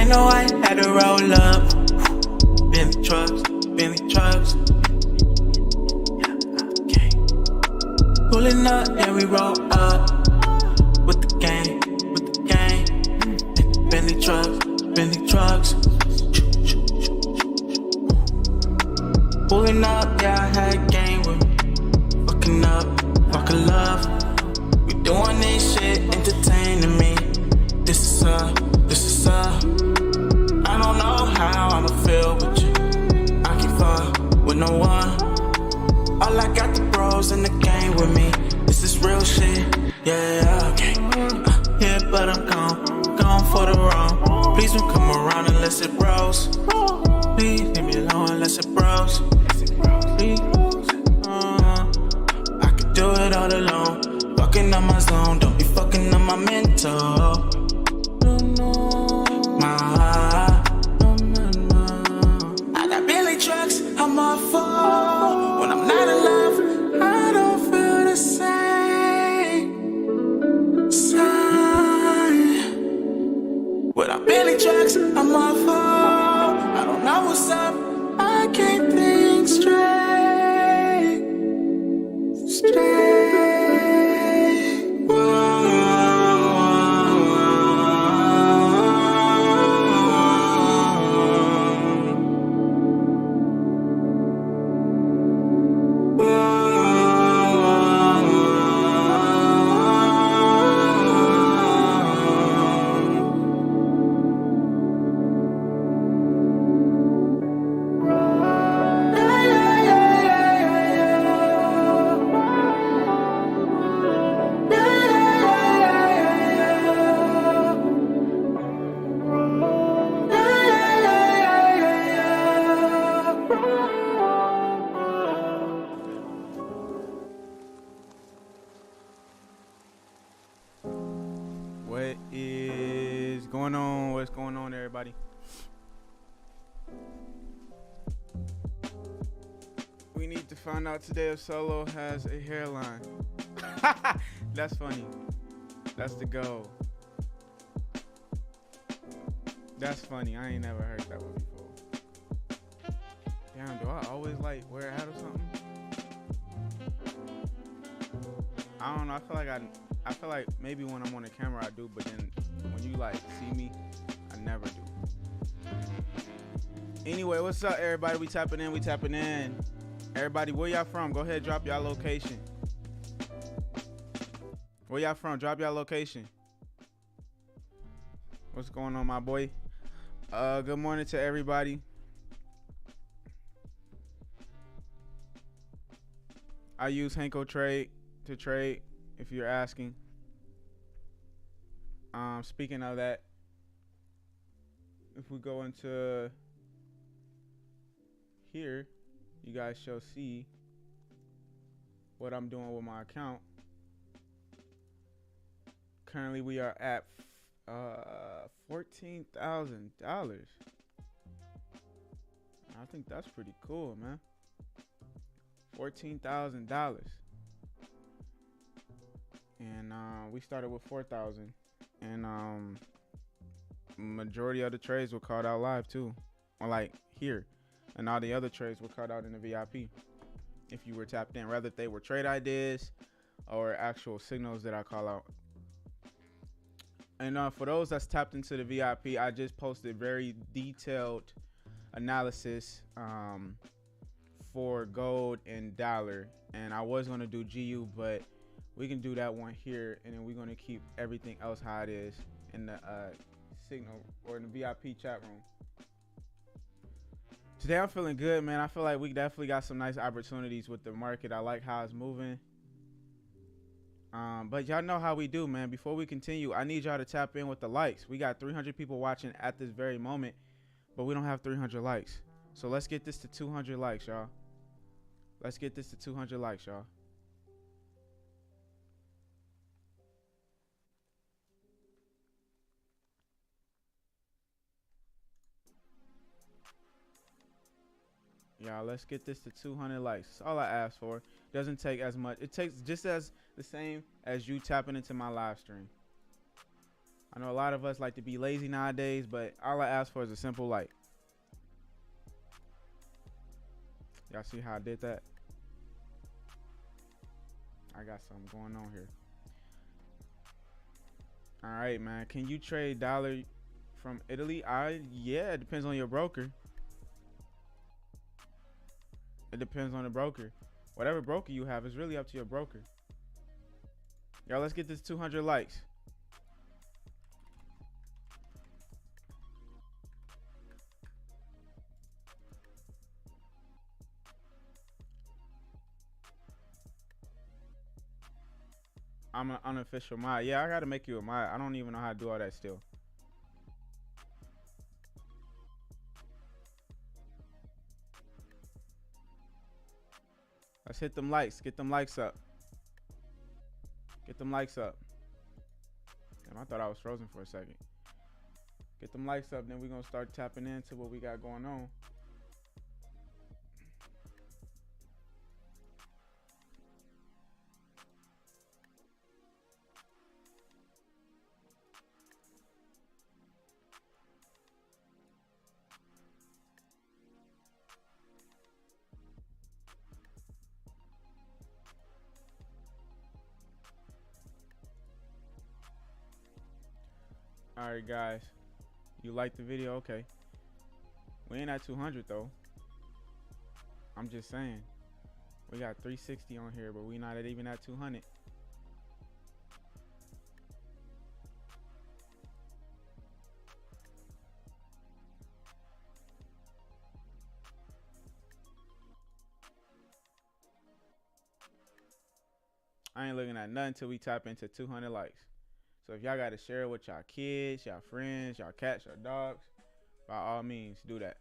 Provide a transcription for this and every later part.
know I had to roll up. Bentley trucks, Bentley trucks. Okay. Pulling up, yeah, we roll up. With the gang, with the gang. Bentley trucks, Bentley trucks. Pulling up, yeah, I had game with me. Fucking up, fucking love. We doing this shit, entertaining me. This is I don't know how I'ma feel with you. I can't fuck with no one. All I got the bros in the game with me. This is real shit, yeah, okay. Yeah, but I'm gone for the wrong. Please don't come around unless it bros. Please leave me alone unless it bros. Please, I could do it all alone. Fucking on my zone, don't be fucking on my mental. I got Bentley trucks, I'm all for. When I'm not in love, I don't feel the same. Without Bentley trucks, I'm all for. I don't know what's up, I can't think straight. What is going on? What's going on, everybody? We need to find out today if Solo has a hairline. That's funny. That's the goal. That's funny. I ain't never heard that one before. Damn, do I always like wear a hat or something? I don't know. I feel like maybe when I'm on the camera I do, but then when you like see me, I never do. Anyway, what's up, everybody? We tapping in. Everybody, where y'all from? Go ahead, drop y'all location. Where y'all from? Drop y'all location. What's going on, my boy? Good morning to everybody. I use Henko Trade to trade, if you're asking. Speaking of that, if we go into here, you guys shall see what I'm doing with my account. Currently, we are at $14,000. I think that's pretty cool, man. $14,000. And we started with 4,000, and majority of the trades were called out live too, or like here, and all the other trades were called out in the VIP. If you were tapped in, whether they were trade ideas or actual signals that I call out. And for those that's tapped into the VIP, I just posted very detailed analysis for gold and dollar, and I was gonna do GU, but we can do that one here, and then we're gonna keep everything else how it is in the signal or in the VIP chat room. Today I'm feeling good, man. I feel like we definitely got some nice opportunities with the market. I like how it's moving. But y'all know how we do, man. Before we continue, I need y'all to tap in with the likes. We got 300 people watching at this very moment, but we don't have 300 likes. So let's get this to 200 likes, y'all. Let's get this to 200 likes, y'all. Y'all, let's get this to 200 likes. That's all I ask for. Doesn't take as much. It takes just as the same as you tapping into my live stream. I know a lot of us like to be lazy nowadays, but all I ask for is a simple like. Y'all see how I did that? I got something going on here. All right, man. Can you trade dollar from Italy? Yeah, it depends on your broker. It depends on the broker. Whatever broker you have is really up to your broker. Y'all, let's get this 200 likes. I'm an unofficial mod. Yeah, I gotta make you a mod. I don't even know how to do all that still. Let's hit them likes. Get them likes up. Get them likes up. Damn, I thought I was frozen for a second. Get them likes up, then we're gonna start tapping into what we got going on. All right, guys, you like the video? Okay, we ain't at 200 though. I'm just saying, we got 360 on here, but we not even at 200. I ain't looking at nothing until we tap into 200 likes. So if y'all got to share it with y'all kids, y'all friends, y'all cats, y'all dogs, by all means, do that.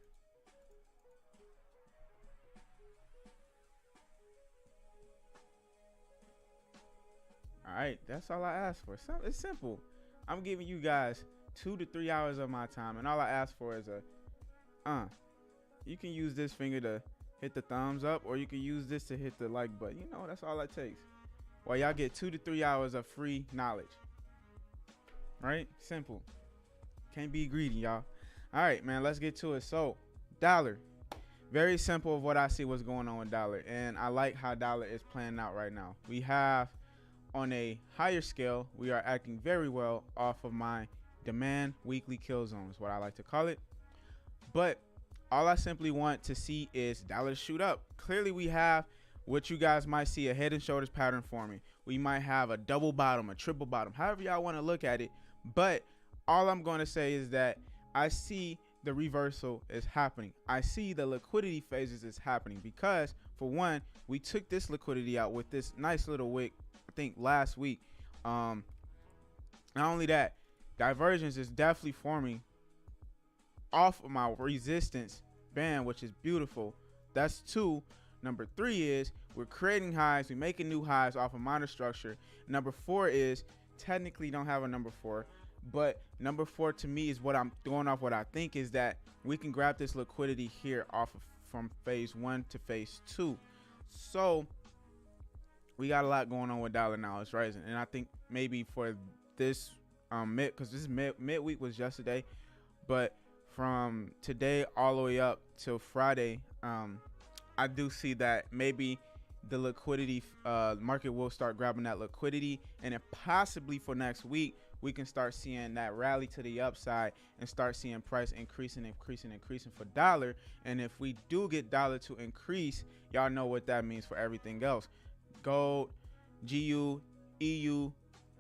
All right, that's all I ask for. It's simple. I'm giving you guys 2 to 3 hours of my time, and all I ask for is you can use this finger to hit the thumbs up, or you can use this to hit the like button. You know, that's all it takes. Well, y'all get 2 to 3 hours of free knowledge. Right? Simple. Can't be greedy, y'all. All right, man, let's get to it. So, dollar. Very simple of what I see what's going on with dollar. And I like how dollar is playing out right now. We have, on a higher scale, we are acting very well off of my demand weekly kill zones, what I like to call it. But all I simply want to see is dollar shoot up. Clearly, we have what you guys might see a head and shoulders pattern forming. We might have a double bottom, a triple bottom, however y'all want to look at it. But all I'm going to say is that I see the reversal is happening. I see the liquidity phases is happening because, for one, we took this liquidity out with this nice little wick, I think last week. Not only that, divergence is definitely forming off of my resistance band, which is beautiful. That's 2. Number 3 is we're creating highs. We're making new highs off of minor structure. Number 4 is technically don't have a number 4, but number 4 to me is what I'm going off. What I think is that we can grab this liquidity here off of from phase 1 to phase 2. So we got a lot going on with dollar now. It's rising, and I think maybe for this because this midweek was yesterday, but from today all the way up till Friday, I do see that maybe the liquidity market will start grabbing that liquidity, and then possibly for next week we can start seeing that rally to the upside and start seeing price increasing for dollar. And if we do get dollar to increase, y'all know what that means for everything else. Gold, GU, EU,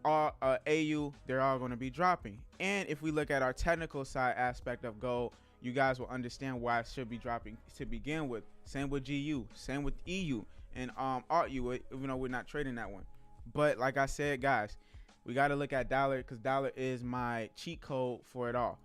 AU, they're all going to be dropping. And if we look at our technical side aspect of gold, you guys will understand why it should be dropping to begin with. Same with GU, same with EU, and ARTU, even though we're not trading that one. But like I said, guys, we got to look at dollar because dollar is my cheat code for it all.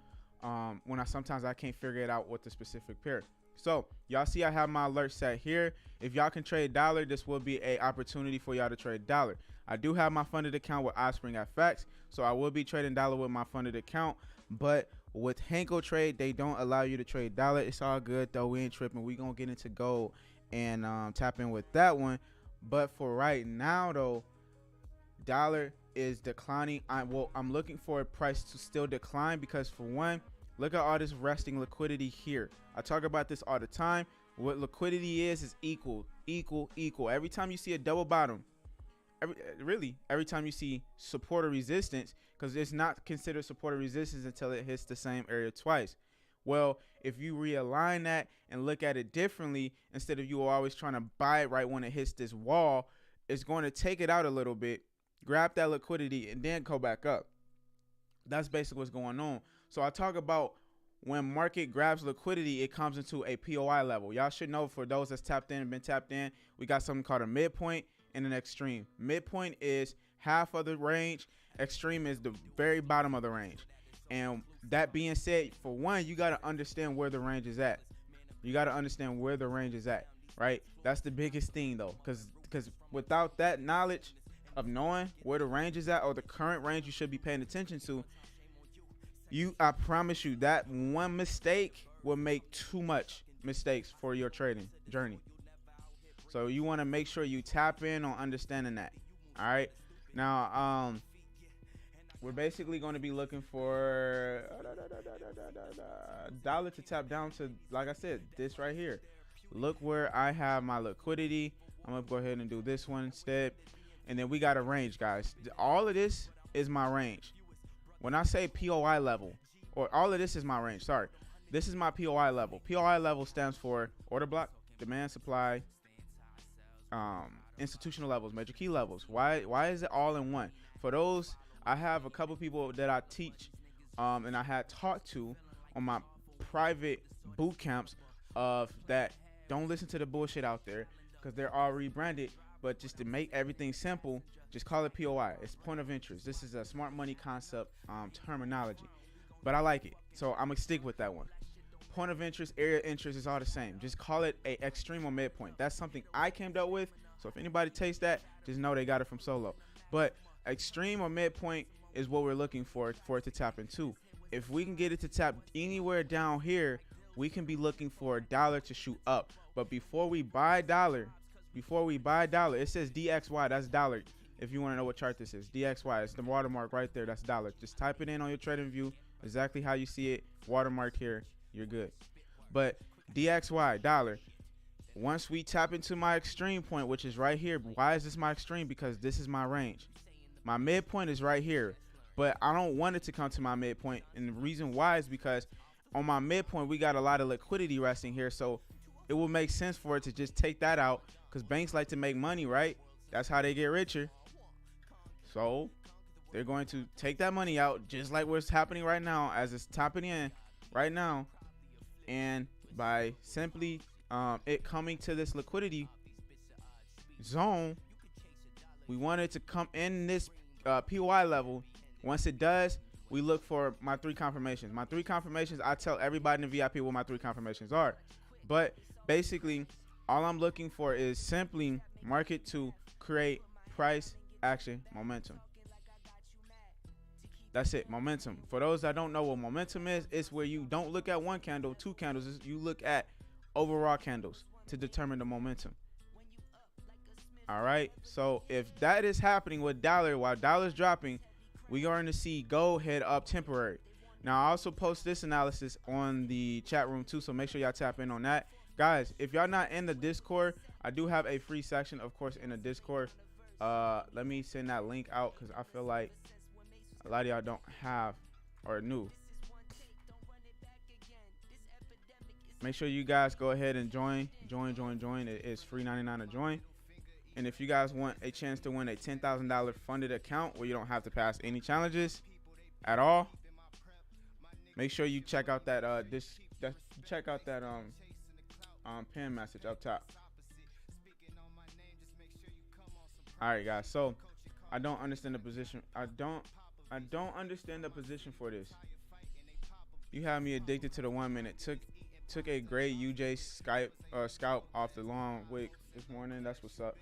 When sometimes I can't figure it out with the specific pair. So y'all see I have my alert set here. If y'all can trade dollar, this will be a opportunity for y'all to trade dollar. I do have my funded account with iSpring FX, so I will be trading dollar with my funded account. But with Henko Trade, they don't allow you to trade dollar. It's all good though. We ain't tripping. We gonna get into gold and tap in with that one. But for right now though, dollar is declining. I'm looking for a price to still decline because, for one, look at all this resting liquidity here. I talk about this all the time. What liquidity is equal. Every time you see a double bottom, every time you see support or resistance, because it's not considered support or resistance until it hits the same area twice. Well, if you realign that and look at it differently, instead of you always trying to buy it right when it hits this wall, it's going to take it out a little bit, grab that liquidity, and then go back up. That's basically what's going on. So I talk about when market grabs liquidity, it comes into a POI level. Y'all should know, for those that's tapped in and been tapped in, we got something called a midpoint and an extreme. Midpoint is half of the range. Extreme is the very bottom of the range. And that being said, for one, you got to understand where the range is at. Right? That's the biggest thing, though, because without that knowledge of knowing where the range is at, or the current range you should be paying attention to, I promise you that one mistake will make too much mistakes for your trading journey. So you want to make sure you tap in on understanding that. All right. Now, we're basically going to be looking for dollar to tap down to, like I said, this right here. Look where I have my liquidity. I'm going to go ahead and do this one instead. And then we got a range, guys. All of this is my range. When I say POI level, or all of this is my range, sorry. This is my POI level. POI level stands for order block, demand, supply, institutional levels, major key levels. Why is it all in one? For those, I have a couple people that I teach and I had talked to on my private boot camps of that. Don't listen to the bullshit out there, because they're all rebranded. But just to make everything simple, just call it POI. It's point of interest. This is a smart money concept terminology, but I like it, so I'm gonna stick with that one. Point of interest, area of interest is all the same. Just call it a extreme or midpoint. That's something I came up with. So if anybody takes that, just know they got it from Solo. But extreme or midpoint is what we're looking for it to tap into. If we can get it to tap anywhere down here, we can be looking for a dollar to shoot up. But before we buy dollar, it says DXY, that's dollar. If you want to know what chart this is, DXY, it's the watermark right there, that's dollar. Just type it in on your trading view, exactly how you see it, watermark here, you're good. But DXY, dollar. Once we tap into my extreme point, which is right here, why is this my extreme? Because this is my range. My midpoint is right here, but I don't want it to come to my midpoint. And the reason why is because on my midpoint, we got a lot of liquidity resting here. So it will make sense for it to just take that out, because banks like to make money, right? That's how they get richer. So they're going to take that money out, just like what's happening right now, as it's topping in right now. And by simply it coming to this liquidity zone, we want it to come in this POI level. Once it does, we look for my 3 confirmations. My 3 confirmations, I tell everybody in the VIP what my 3 confirmations are. But basically, all I'm looking for is simply market to create price action momentum. That's it, momentum. For those that don't know what momentum is, it's where you don't look at one candle, 2 candles. You look at overall candles to determine the momentum. All right, so if that is happening with dollar, while dollar's dropping, we're going to see gold head up temporary. Now, I also post this analysis on the chat room too, so make sure y'all tap in on that. Guys, if y'all not in the Discord, I do have a free section, of course, in the Discord. Let me send that link out, because I feel like a lot of y'all don't have or new. Make sure you guys go ahead and join. It is free 99 to join. And if you guys want a chance to win a $10,000 funded account where you don't have to pass any challenges at all, make sure you check out that pin message up top. All right, guys. So I don't understand the position. I don't understand the position for this. You have me addicted to the 1 minute. Took a great UJ scalp off the long wick this morning. That's what's up.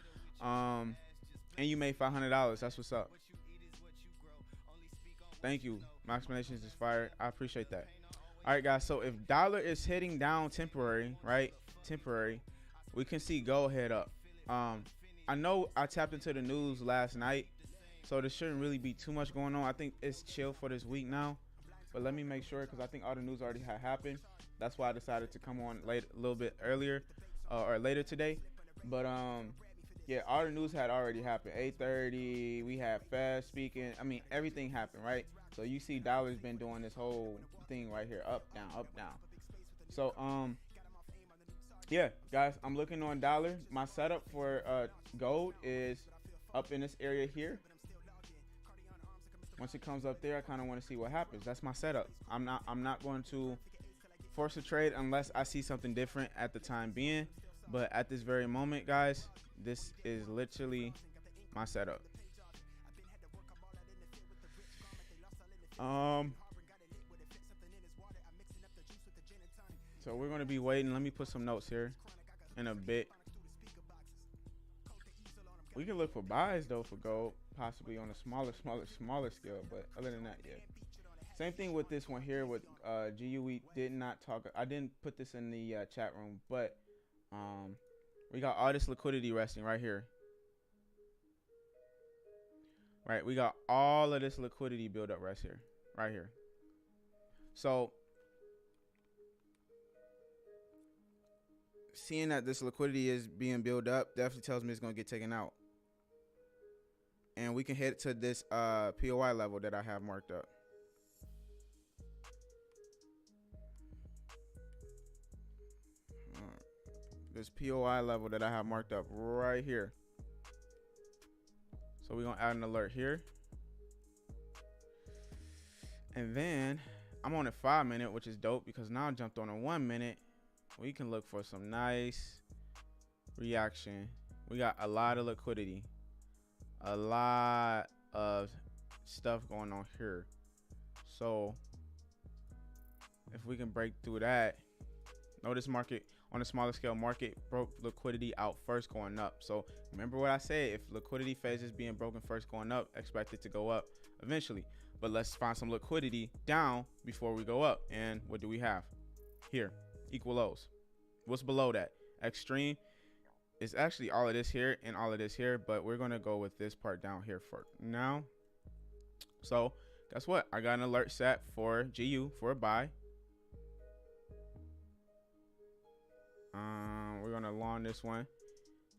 And you made $500. That's what's up. Thank you. My explanations is fire. I appreciate that. All right, guys. So if dollar is heading down temporary, right? Temporary, we can see gold head up. I know I tapped into the news last night, So there shouldn't really be too much going on. I think it's chill for this week now. But let me make sure, because I think all the news already had happened. That's why I decided to come on late, a little bit earlier or later today. But yeah, all the news had already happened. 8:30, we had Fed speaking. I mean, everything happened, right? So you see dollar's been doing this whole thing right here, up, down, up, down. So yeah, guys, I'm looking on dollar. My setup for gold is up in this area here. Once it comes up there, I kind of want to see what happens. That's my setup. I'm not going to force a trade unless I see something different at the time being. But at this very moment, guys, this is literally my setup. So we're going to be waiting. Let me put some notes here in a bit. We can look for buys though for gold, possibly on a smaller scale. But other than that, yeah. Same thing with this one here with GU. We did not talk. I didn't put this in the chat room, but we got all this liquidity resting right here. Right, we got all of this liquidity build up right here. So seeing that this liquidity is being built up definitely tells me it's going to get taken out. And we can head to this POI level that I have marked up. This POI level that I have marked up right here. So we're going to add an alert here. And then I'm on a 5 minute, which is dope because now I jumped on a 1 minute. We can look for some nice reaction. We got a lot of liquidity, a lot of stuff going on here. So if we can break through that, notice market on a smaller scale, market broke liquidity out first going up. So remember what I said, if liquidity phase is being broken first going up, expect it to go up eventually. But let's find some liquidity down before we go up. And what do we have here? Equal lows. What's below that? Extreme is actually all of this here and all of this here, but we're going to go with this part down here for now. So guess what? I got an alert set for GU for a buy. We're going to long this one.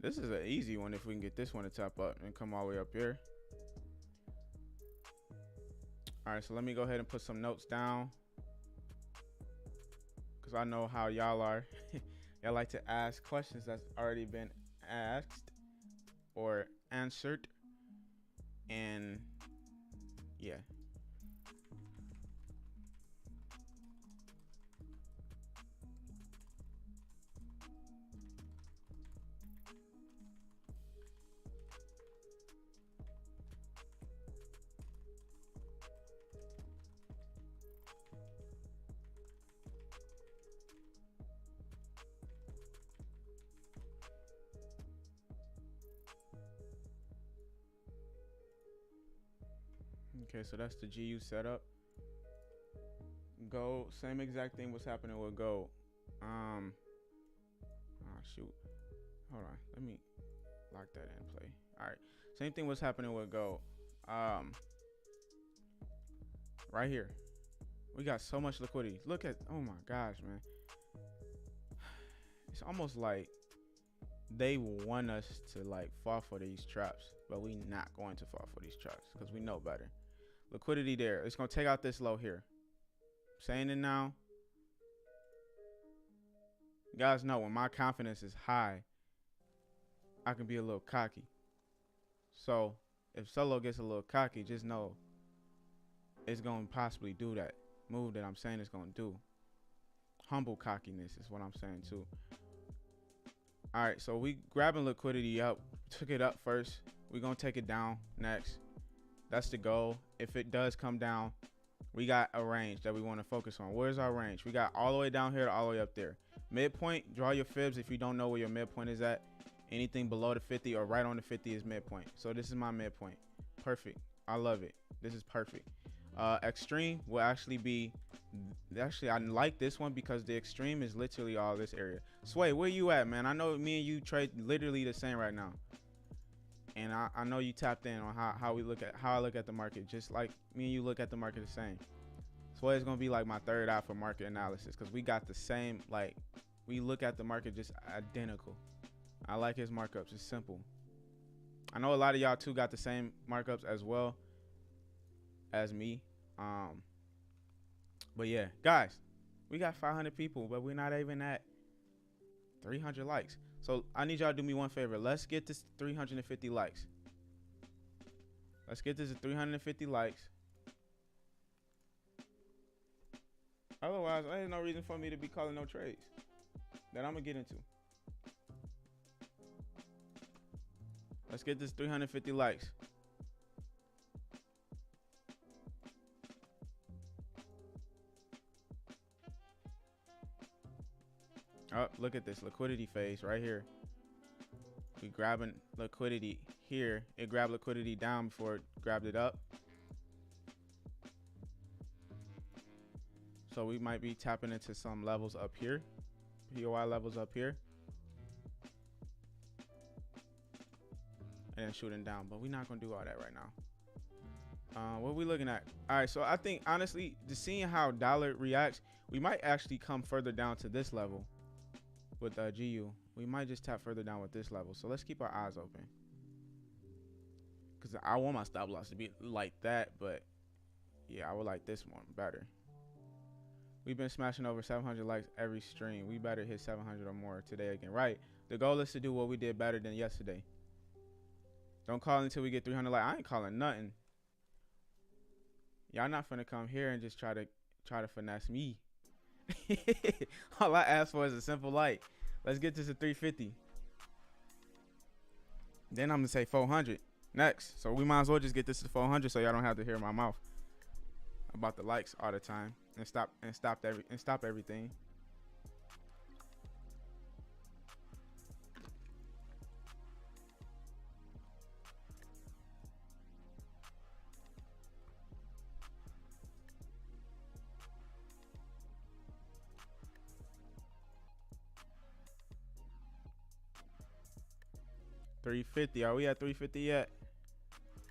This is an easy one if we can get this one to top up and come all the way up here. All right, so let me go ahead and put some notes down, because I know how y'all are. Y'all like to ask questions that's already been asked or answered. And yeah. Okay, so that's the GU setup. Gold, same exact thing was happening with gold. Oh shoot. Hold on. Let me lock that in play. All right. Same thing was happening with gold. Right here. We got so much liquidity. Look at, oh my gosh, man. It's almost like they want us to like fall for these traps, but we not going to fall for these traps because we know better. Liquidity there. It's going to take out this low here. Saying it now. You guys know when my confidence is high, I can be a little cocky. So if Solo gets a little cocky, just know it's going to possibly do that move that I'm saying it's going to do. Humble cockiness is what I'm saying too. All right, so we grabbing liquidity up, took it up first. We're going to take it down next. That's the goal. If it does come down, we got a range that we want to focus on. Where's our range? We got all the way down here to all the way up there. Midpoint, draw your fibs if you don't know where your midpoint is at. Anything below the 50 or right on the 50 is midpoint. So this is my midpoint. Perfect. I love it. This is perfect. Extreme will actually be, I like this one because the extreme is literally all this area. Sway, where you at, man? I know me and you trade literally the same right now. And I know you tapped in on how I look at the market, just like me and you look at the market the same. So it's gonna be like my third eye for market analysis, because we got the same, like, we look at the market just identical. I like his markups. It's simple. I know a lot of y'all too got the same markups as well as me. But yeah, guys, we got 500 people, but we're not even at 300 likes. So I need y'all to do me one favor. Let's get this 350 likes. Let's get this to 350 likes. Otherwise, there's no reason for me to be calling no trades that I'm gonna get into. Let's get this 350 likes. Oh, look at this liquidity phase right here. We grabbing liquidity here. It grabbed liquidity down before it grabbed it up. So we might be tapping into some levels up here. POI levels up here. And then shooting down. But we're not going to do all that right now. What are we looking at? All right, so I think, honestly, just seeing how dollar reacts, we might actually come further down to this level. With GU, we might just tap further down with this level. So let's keep our eyes open, because I want my stop loss to be like that, but yeah, I would like this one better. We've been smashing over 700 likes every stream. We better hit 700 or more today again, right? The goal is to do what we did better than yesterday. Don't call until we get 300 likes. I ain't calling nothing. Y'all not finna come here and just try to finesse me. All I ask for is a simple like. Let's get this to 350. Then I'm gonna say 400 next. So we might as well just get this to 400, so y'all don't have to hear my mouth about the likes all the time and stop everything. $350. Are we at 350 yet?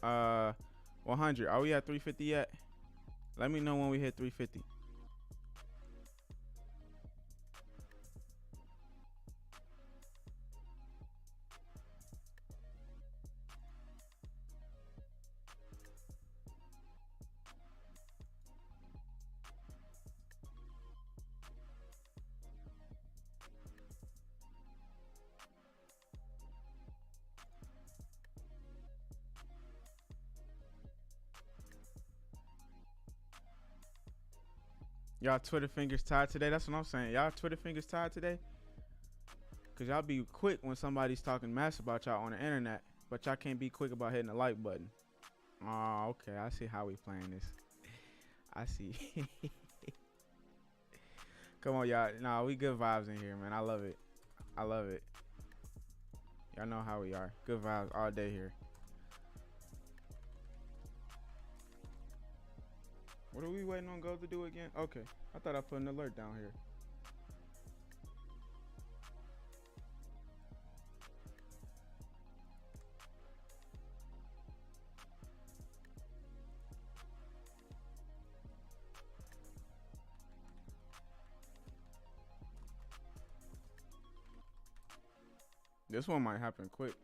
100. Are we at 350 yet? Let me know when we hit 350. Y'all Twitter fingers tied today. That's what I'm saying. Y'all Twitter fingers tied today. Because y'all be quick when somebody's talking mess about y'all on the internet. But y'all can't be quick about hitting the like button. Oh, okay. I see how we playing this. I see. Come on, y'all. Nah, we good vibes in here, man. I love it. I love it. Y'all know how we are. Good vibes all day here. What are we waiting on Go to do again? Okay. I thought I put an alert down here. This one might happen quick.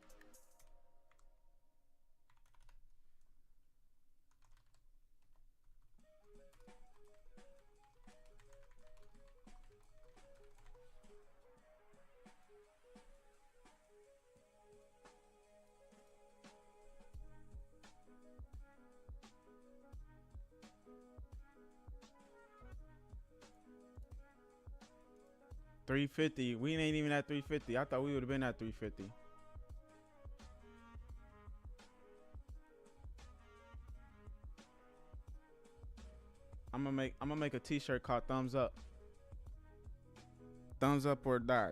$350. We ain't even at $350. I thought we would have been at $350. I'm gonna make a t-shirt called Thumbs Up. Thumbs up or die.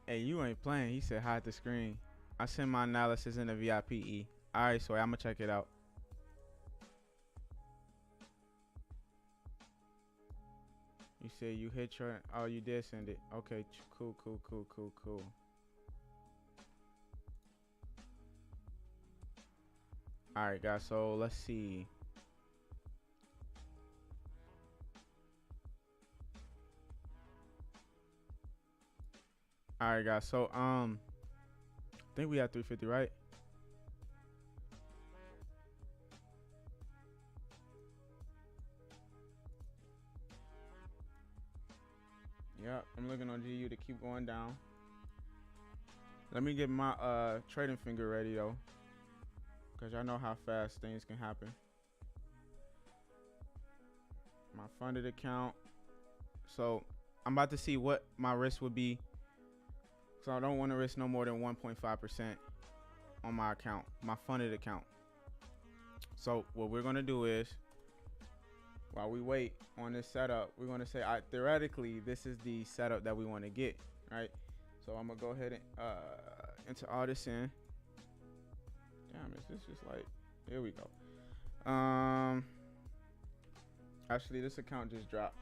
Hey, you ain't playing. He said hide the screen. I send my analysis in the VIP. Alright, so I'm gonna check it out. You said you hit your, oh, you did send it. Okay, cool. All right, guys, so let's see. All right, guys, so I think we had 350, right? Yeah, I'm looking on GU to keep going down. Let me get my trading finger ready though, because y'all know how fast things can happen. My funded account. So I'm about to see what my risk would be. So I don't want to risk no more than 1.5% on my account, my funded account. So what we're gonna do is, while we wait on this setup, we're gonna say, theoretically, this is the setup that we want to get, right? So I'm gonna go ahead and enter all this in. Damn, is this just like, here we go. Actually, this account just dropped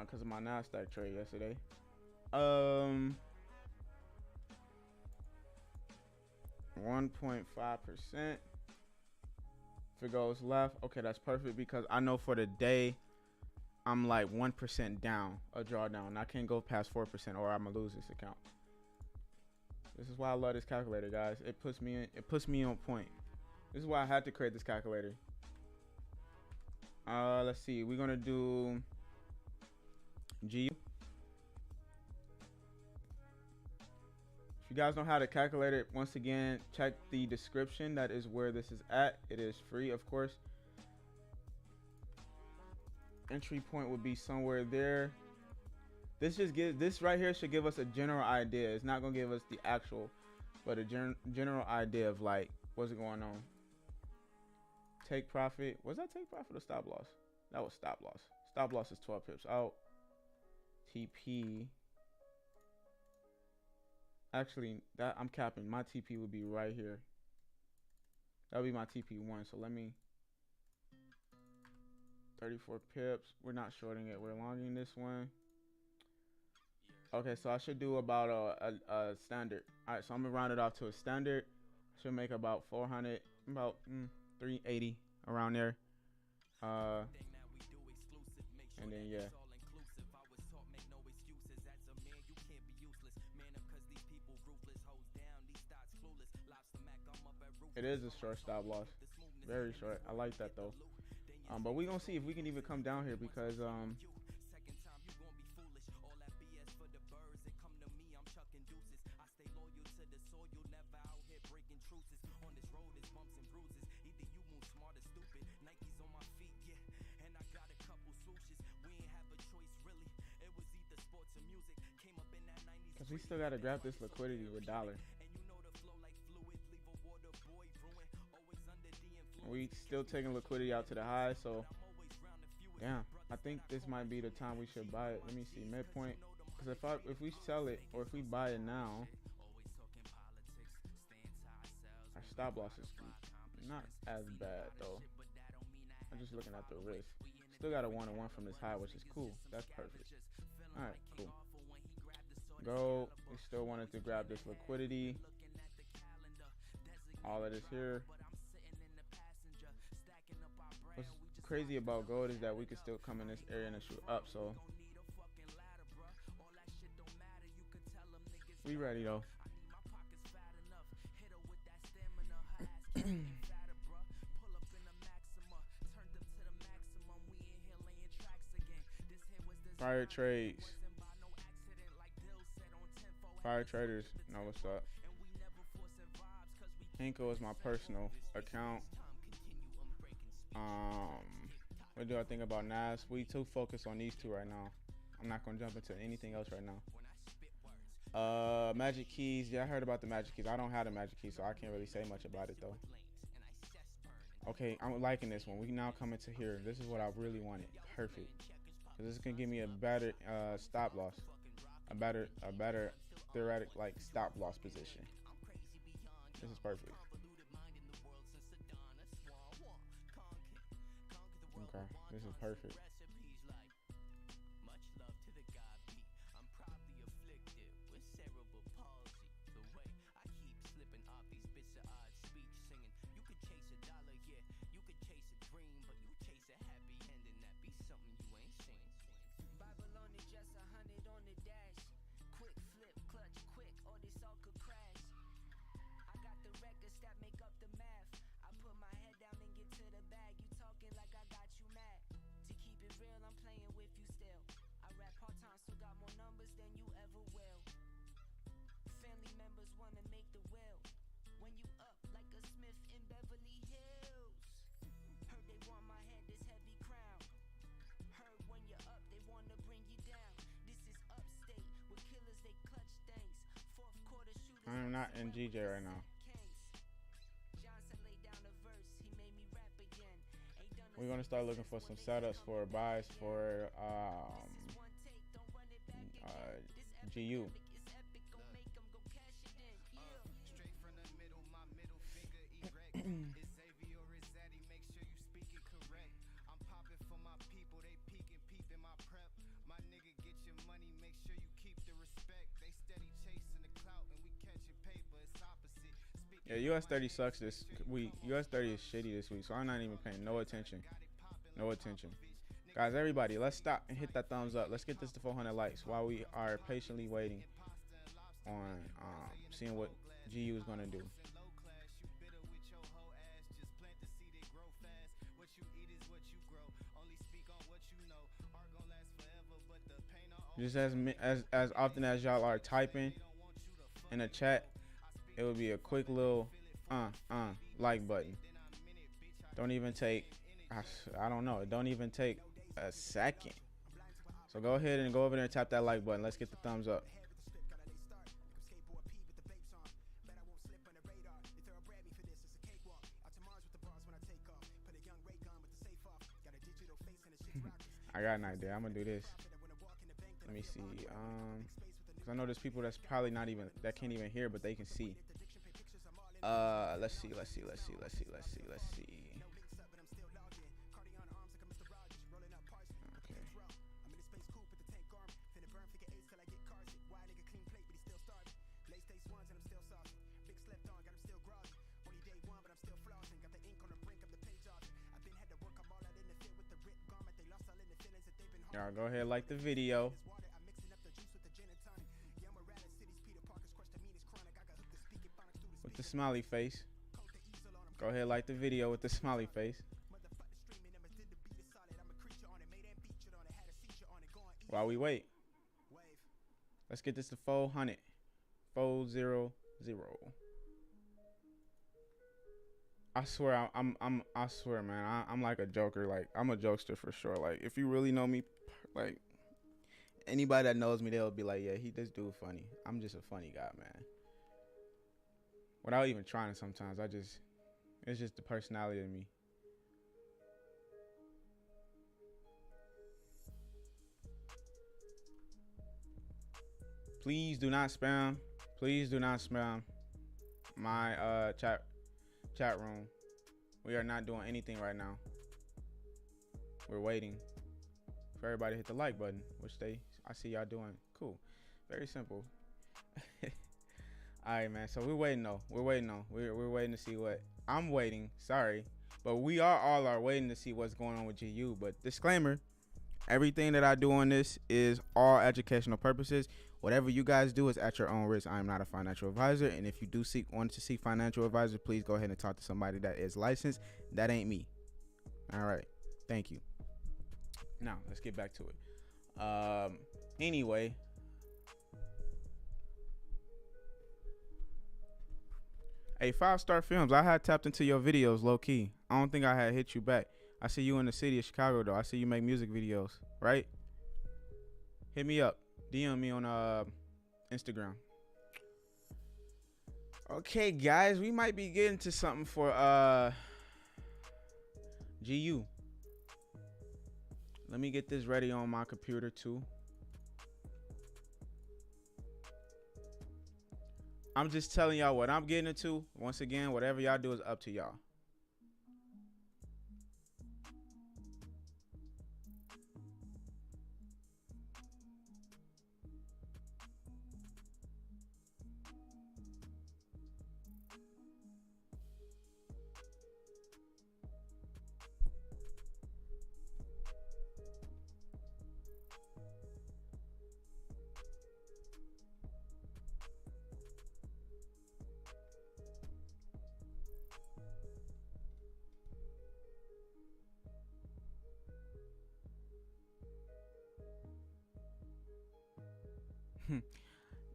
because of my Nasdaq trade yesterday. 1.5%. If it goes left, okay, that's perfect, because I know for the day I'm like 1% down, a drawdown. I can't go past 4% or I'm gonna lose this account. This is why I love this calculator, guys. It puts me on point. This is why I had to create this calculator. Let's see, we're gonna do GU. If you guys know how to calculate it, once again, check the description. That is where this is at. It is free, of course. Entry point would be somewhere there. This right here should give us a general idea. It's not gonna give us the actual, but a general idea of like what's going on. Take profit. Was that take profit or stop loss? That was stop loss. Stop loss is 12 pips out. TP. Actually, that I'm capping. My TP would be right here. That would be my TP1. So let me. 34 pips. We're not shorting it. We're longing this one. Okay, so I should do about a standard. All right, so I'm gonna round it off to a standard. Should make about 400, about 380 around there. And then yeah. It is a short stop loss, very short. I like that though. But we're gonna see if we can even come down here, because we still gotta grab this liquidity with dollar. We still taking liquidity out to the high, so damn, I think this might be the time we should buy it. Let me see midpoint, because if we sell it or if we buy it now, our stop loss is not as bad though. I'm just looking at the risk. Still got a 1-on-1 from this high, which is cool. That's perfect. All right, cool. Go. We still wanted to grab this liquidity. All of this here. What's crazy about gold is that we could still come in this area and shoot up, so we ready though. Fire trades. Fire traders know what's up. Hinko is my personal account. What do I think about NAS? We too focused on these two right now. I'm not gonna jump into anything else right now. Magic keys. Yeah, I heard about the magic keys. I don't have the magic keys, so I can't really say much about it though. Okay, I'm liking this one. We now come into here. This is what I really wanted. Perfect. This is gonna give me a better stop loss, a better theoretic like stop loss position. This is perfect. Okay, this is perfect. that make up the math. I put my head down and get to the bag. You talking like I got you mad. To keep it real, I'm playing with you still. I rap part-time, so got more numbers than you ever will. Family members wanna make the will. When you up like a Smith in Beverly Hills. Heard they want my head, this heavy crown. Heard when you're up, they wanna bring you down. This is upstate, with killers they clutch things. Fourth quarter shooters. I'm not in GJ right now. Johnson laid down a verse, he made me rap again. We're gonna start looking for some setups for buys for GU. Straight from the middle, my middle finger erect. Is Xavier or is Zaddy? Make sure you speak it correct. I'm popping for my people, they peeking, peeping my prep. My nigga, get your money, make sure you keep the respect. They steady chasing the clout and we catching paper, it's opposite. Yeah, US30 sucks this week. US30 is shitty this week, so I'm not even paying no attention. No attention. Guys, everybody, let's stop and hit that thumbs up. Let's get this to 400 likes while we are patiently waiting on seeing what GU is going to do. Just as often as y'all are typing in the chat, it would be a quick little like button. Don't even take, I don't know, it don't even take a second. So go ahead and go over there and tap that like button. Let's get the thumbs up. I got an idea. I'm gonna do this. Let me see. Cause I know there's people that's probably not even, that can't even hear, but they can see. Let's see. Y'all go ahead, like the video. With the smiley face. Go ahead, like the video with the smiley face. While we wait, let's get this to 400. 400. I swear, I swear, man, I'm like a joker. Like, I'm a jokester for sure. Like, if you really know me, like, anybody that knows me, they'll be like, yeah, this dude funny. I'm just a funny guy, man. Without even trying sometimes, it's just the personality of me. Please do not spam. Please do not spam my chat room. We are not doing anything right now. We're waiting for everybody to hit the like button, which I see y'all doing. Cool. Very simple. All right, man. So we're waiting though. We're waiting to see what I'm waiting. Sorry, but we are waiting to see what's going on with GU. But disclaimer: everything that I do on this is all educational purposes. Whatever you guys do is at your own risk. I am not a financial advisor, and if you do want to seek financial advisor, please go ahead and talk to somebody that is licensed. That ain't me. All right. Thank you. Now let's get back to it. Anyway. Hey, 5-Star Films, I had tapped into your videos low key. I don't think I had hit you back. I see you in the city of Chicago though. I see you make music videos, right? Hit me up. DM me on Instagram. Okay, guys, we might be getting to something for GU. Let me get this ready on my computer too. I'm just telling y'all what I'm getting into. Once again, whatever y'all do is up to y'all.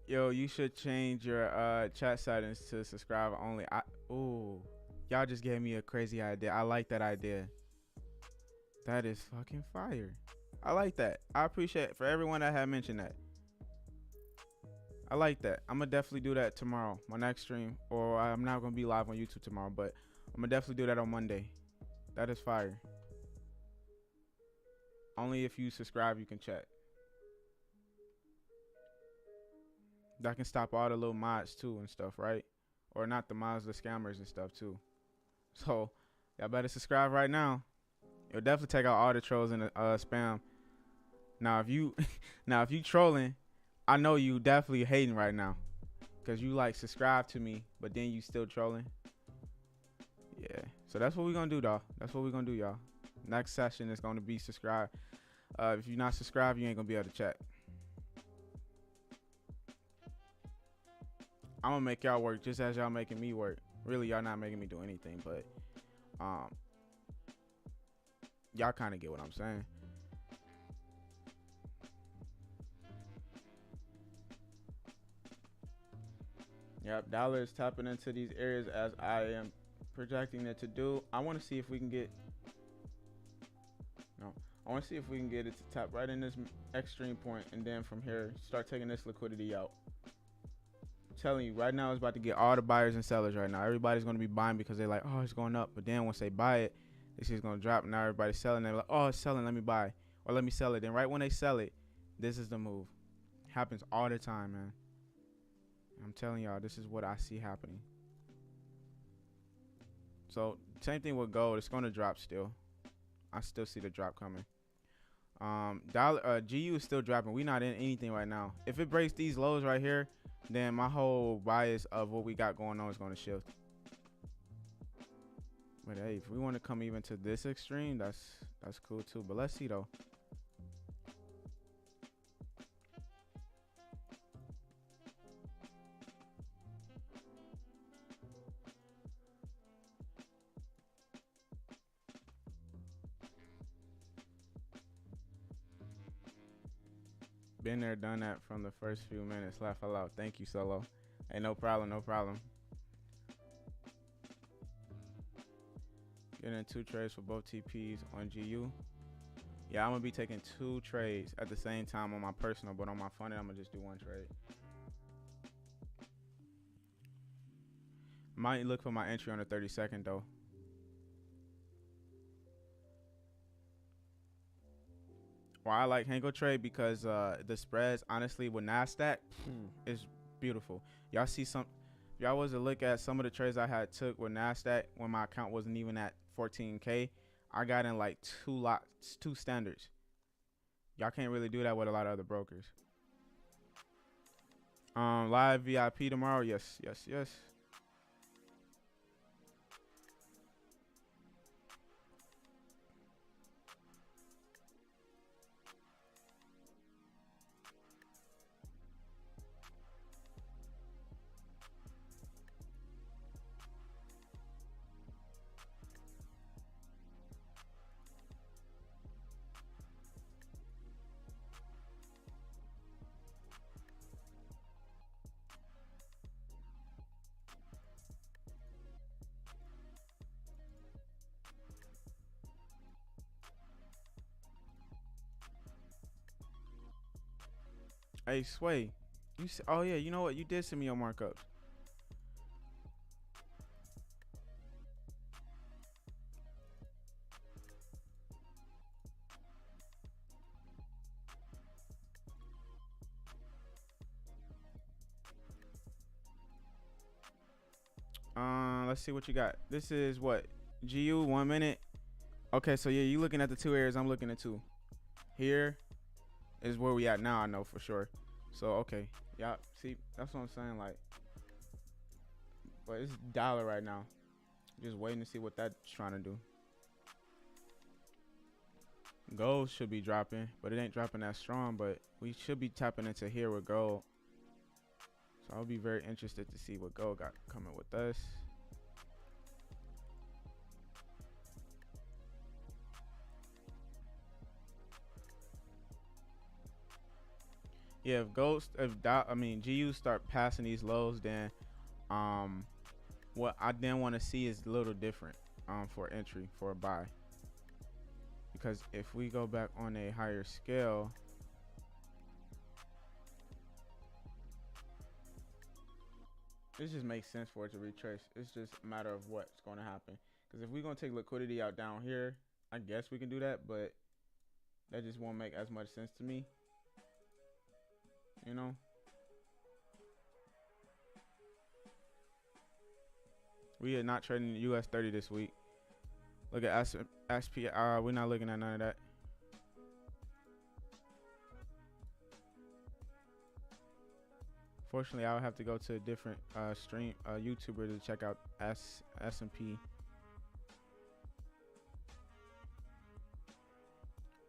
Yo, you should change your chat settings to subscribe only. Ooh, y'all just gave me a crazy idea. I like that idea. That is fucking fire. I like that. I appreciate it for everyone that had mentioned that. I like that. I'm gonna definitely do that tomorrow, my next stream. Or I'm not gonna be live on YouTube tomorrow, but I'm gonna definitely do that on Monday. That is fire. Only if you subscribe you can chat. That can stop all the little mods too and stuff, right? Or not the mods, the scammers and stuff too. So y'all better subscribe right now. It'll definitely take out all the trolls and the spam. Now if you trolling, I know you definitely hating right now, cause you like subscribe to me, but then you still trolling. Yeah. So that's what we're gonna do, dawg. That's what we're gonna do, y'all. Next session is gonna be subscribe. If you're not subscribed, you ain't gonna be able to chat. I'm gonna make y'all work just as y'all making me work. Really, y'all not making me do anything, but y'all kind of get what I'm saying. Yep, dollar is tapping into these areas as I am projecting it to do. I want to see if we can get. No, I want to see if we can get it to tap right in this extreme point, and then from here start taking this liquidity out. Telling you right now, it's about to get all the buyers and sellers right now. Everybody's going to be buying because they're like, oh, it's going up. But then once they buy it, they see it's going to drop. Now everybody's selling. They're like, oh, it's selling. Let me buy. Or let me sell it. Then right when they sell it, this is the move. Happens all the time, man. I'm telling y'all, this is what I see happening. So same thing with gold. It's going to drop still. I still see the drop coming. GU is still dropping. We're not in anything right now. If it breaks these lows right here, then my whole bias of what we got going on is going to shift. But hey, if we want to come even to this extreme, that's cool too. But let's see though. Been there, done that from the first few minutes. Laugh out loud. Thank you, Solo. Hey, no problem, no problem. Getting 2 trades for both TPs on GU. Yeah, I'm gonna be taking 2 trades at the same time on my personal, but on my funded, I'm gonna just do 1 trade. Might look for my entry on the 32nd though. Well, I like Hango trade because the spreads, honestly, with Nasdaq is beautiful. Y'all see some, y'all was to look at some of the trades I had took with Nasdaq when my account wasn't even at 14K. I got in like 2 lots, 2 standards. Y'all can't really do that with a lot of other brokers. Live VIP tomorrow. Yes. Hey, Sway. Oh yeah, you know what? You did send me your markups. Let's see what you got. This is what? GU 1 minute. Okay, so yeah, you looking at the 2 areas. I'm looking at 2. Here is where we at now. I know for sure. So okay, yeah. See, that's what I'm saying. Like, but it's dollar right now. Just waiting to see what that's trying to do. Gold should be dropping, but it ain't dropping that strong. But we should be tapping into here with gold. So I'll be very interested to see what gold got coming with us. Yeah, if GU start passing these lows, then what I then want to see is a little different for entry for a buy. Because if we go back on a higher scale, it just makes sense for it to retrace. It's just a matter of what's going to happen. Because if we're going to take liquidity out down here, I guess we can do that, but that just won't make as much sense to me. You know? We are not trading US30 this week. Look at SPR. We're not looking at none of that. Fortunately, I would have to go to a different YouTuber to check out S&P.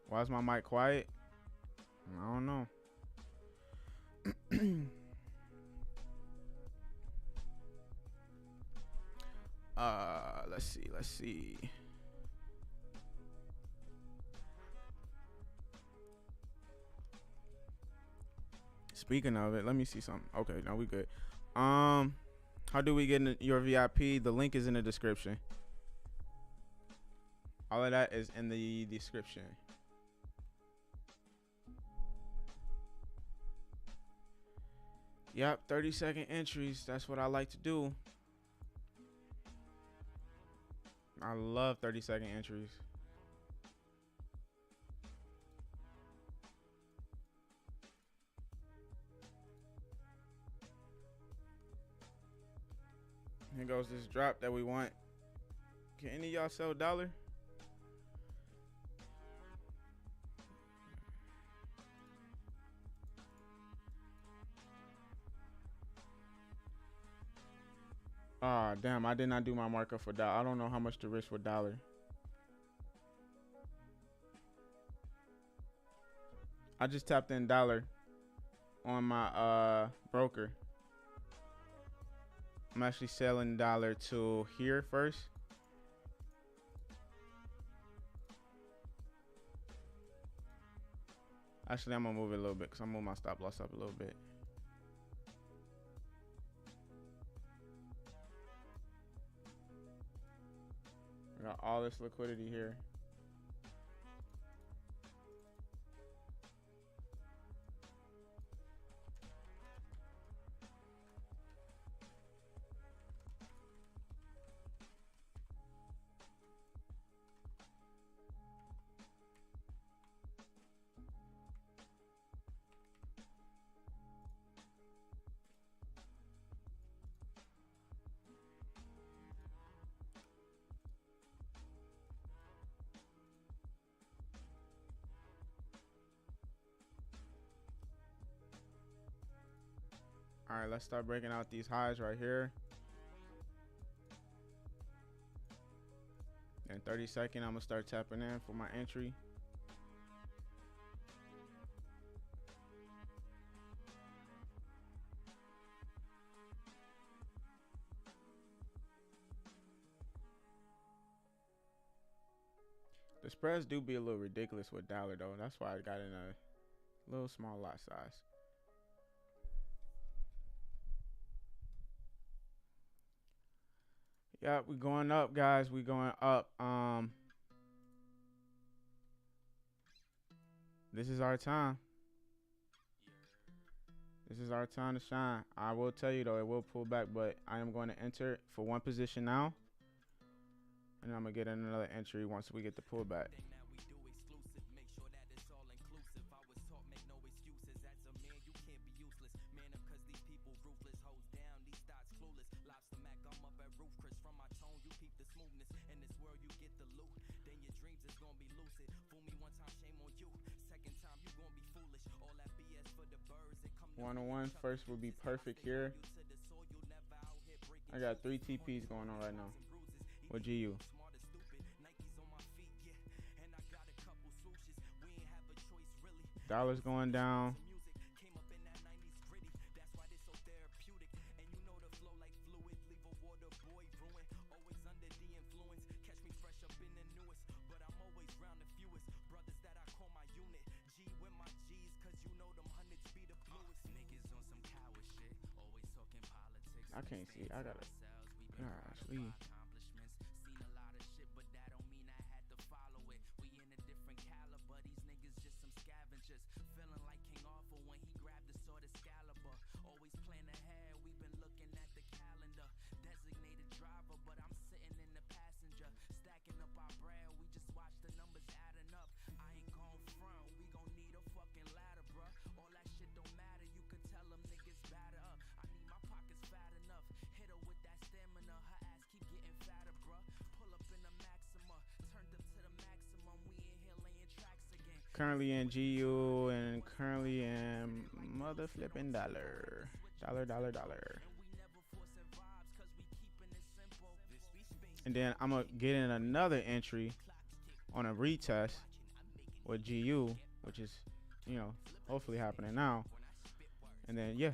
Why is my mic quiet? I don't know. Let's see. Speaking of it, let me see something. Okay, no, we good. How do we get in your VIP? The link is in the description. All of that is in the description. Yep, 30-second entries. That's what I like to do. I love 30-second entries. Here goes this drop that we want. Can any of y'all sell $1? Ah, damn, I did not do my markup for $1. I don't know how much to risk for $1. I just tapped in $1 on my broker. I'm actually selling $1 to here first. Actually, I'm gonna move it a little bit because I'm moving my stop loss up a little bit. We got all this liquidity here. All right, let's start breaking out these highs right here. In 30 seconds, I'm gonna start tapping in for my entry. The spreads do be a little ridiculous with $1 though. That's why I got in a little small lot size. Yeah, we going up, guys. We going up. This is our time. This is our time to shine. I will tell you though, it will pull back, but I am going to enter for one position now, and I'm gonna get another entry once we get the pullback. One-on-one first will be perfect here. I got 3 TPs going on right now with GU. Dollar's going down. I can't see. I gotta. Gosh, Lee. Currently in GU and currently in mother flipping dollar. Dollar. And then I'm gonna get in another entry on a retest with GU, which is, you know, hopefully happening now. And then yeah.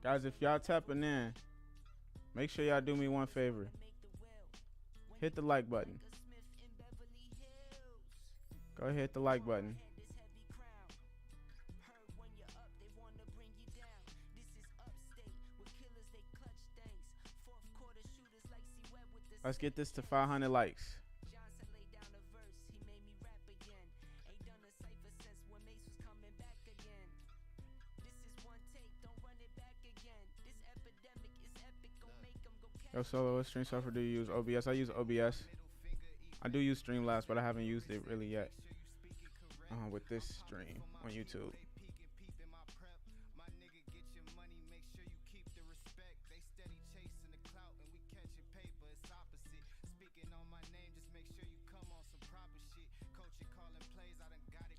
Guys, if y'all tapping in, make sure y'all do me one favor. Hit the like button. Go ahead, hit the like button. Let's get this to 500 likes. Yo, Solo, what stream software do you use? OBS. I use OBS. I do use Streamlabs, but I haven't used it really yet with this stream on YouTube.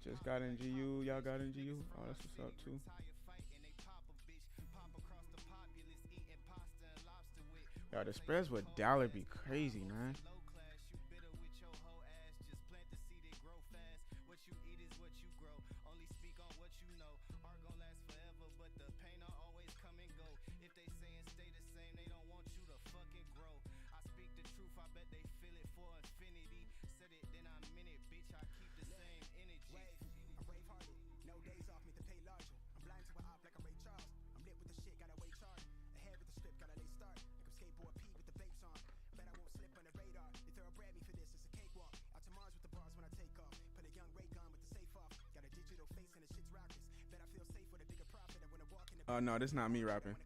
Just got in GU. Y'all got in GU? Oh, that's what's up, too. Yo, the spreads with dollar be crazy, man. Oh, no, this is not me rapping.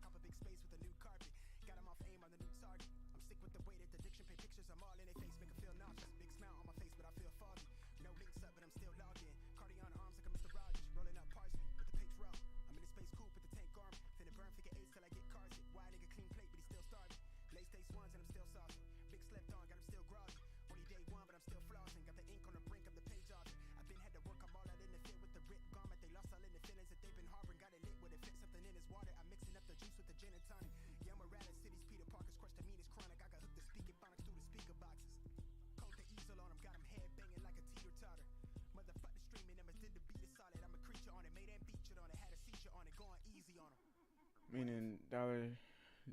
Meaning dollar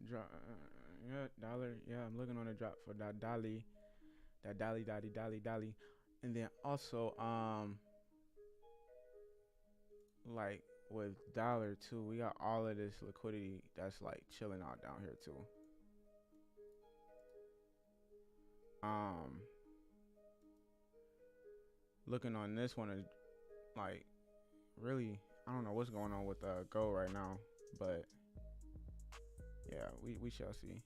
drop, yeah, dollar, yeah. I'm looking on a drop for that dolly, and then also like with dollar too, we got all of this liquidity that's like chilling out down here too. Looking on this one, like really, I don't know what's going on with gold right now, but yeah, we shall see.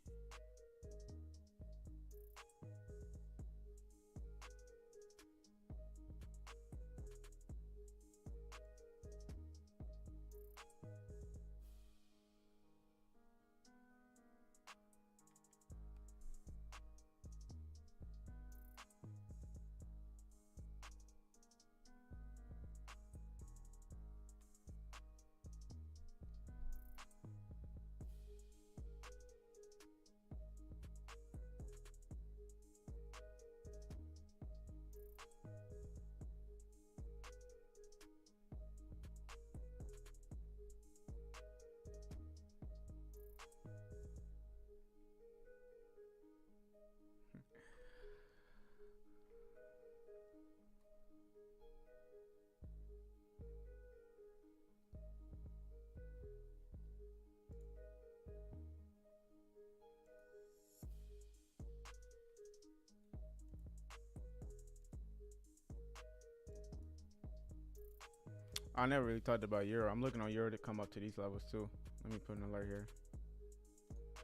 I never really talked about Euro. I'm looking on Euro to come up to these levels too. Let me put an alert here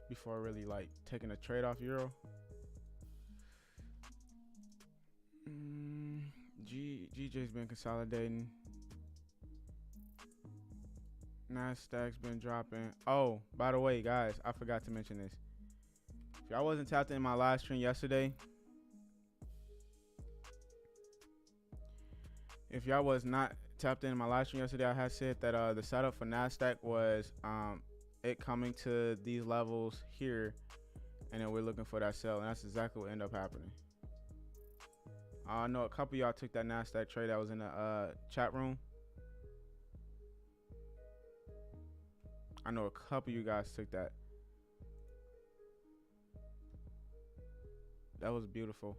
before really like taking a trade off Euro. GJ's been consolidating. Nasdaq's been dropping. Oh, by the way, guys, I forgot to mention this. If y'all wasn't tapped in my live stream yesterday, if y'all was not tapped in my live stream yesterday, I had said that the setup for Nasdaq was it coming to these levels here, and then we're looking for that sell, and that's exactly what ended up happening. I know a couple of y'all took that Nasdaq trade that was in the chat room. I know a couple of you guys took that. That was beautiful.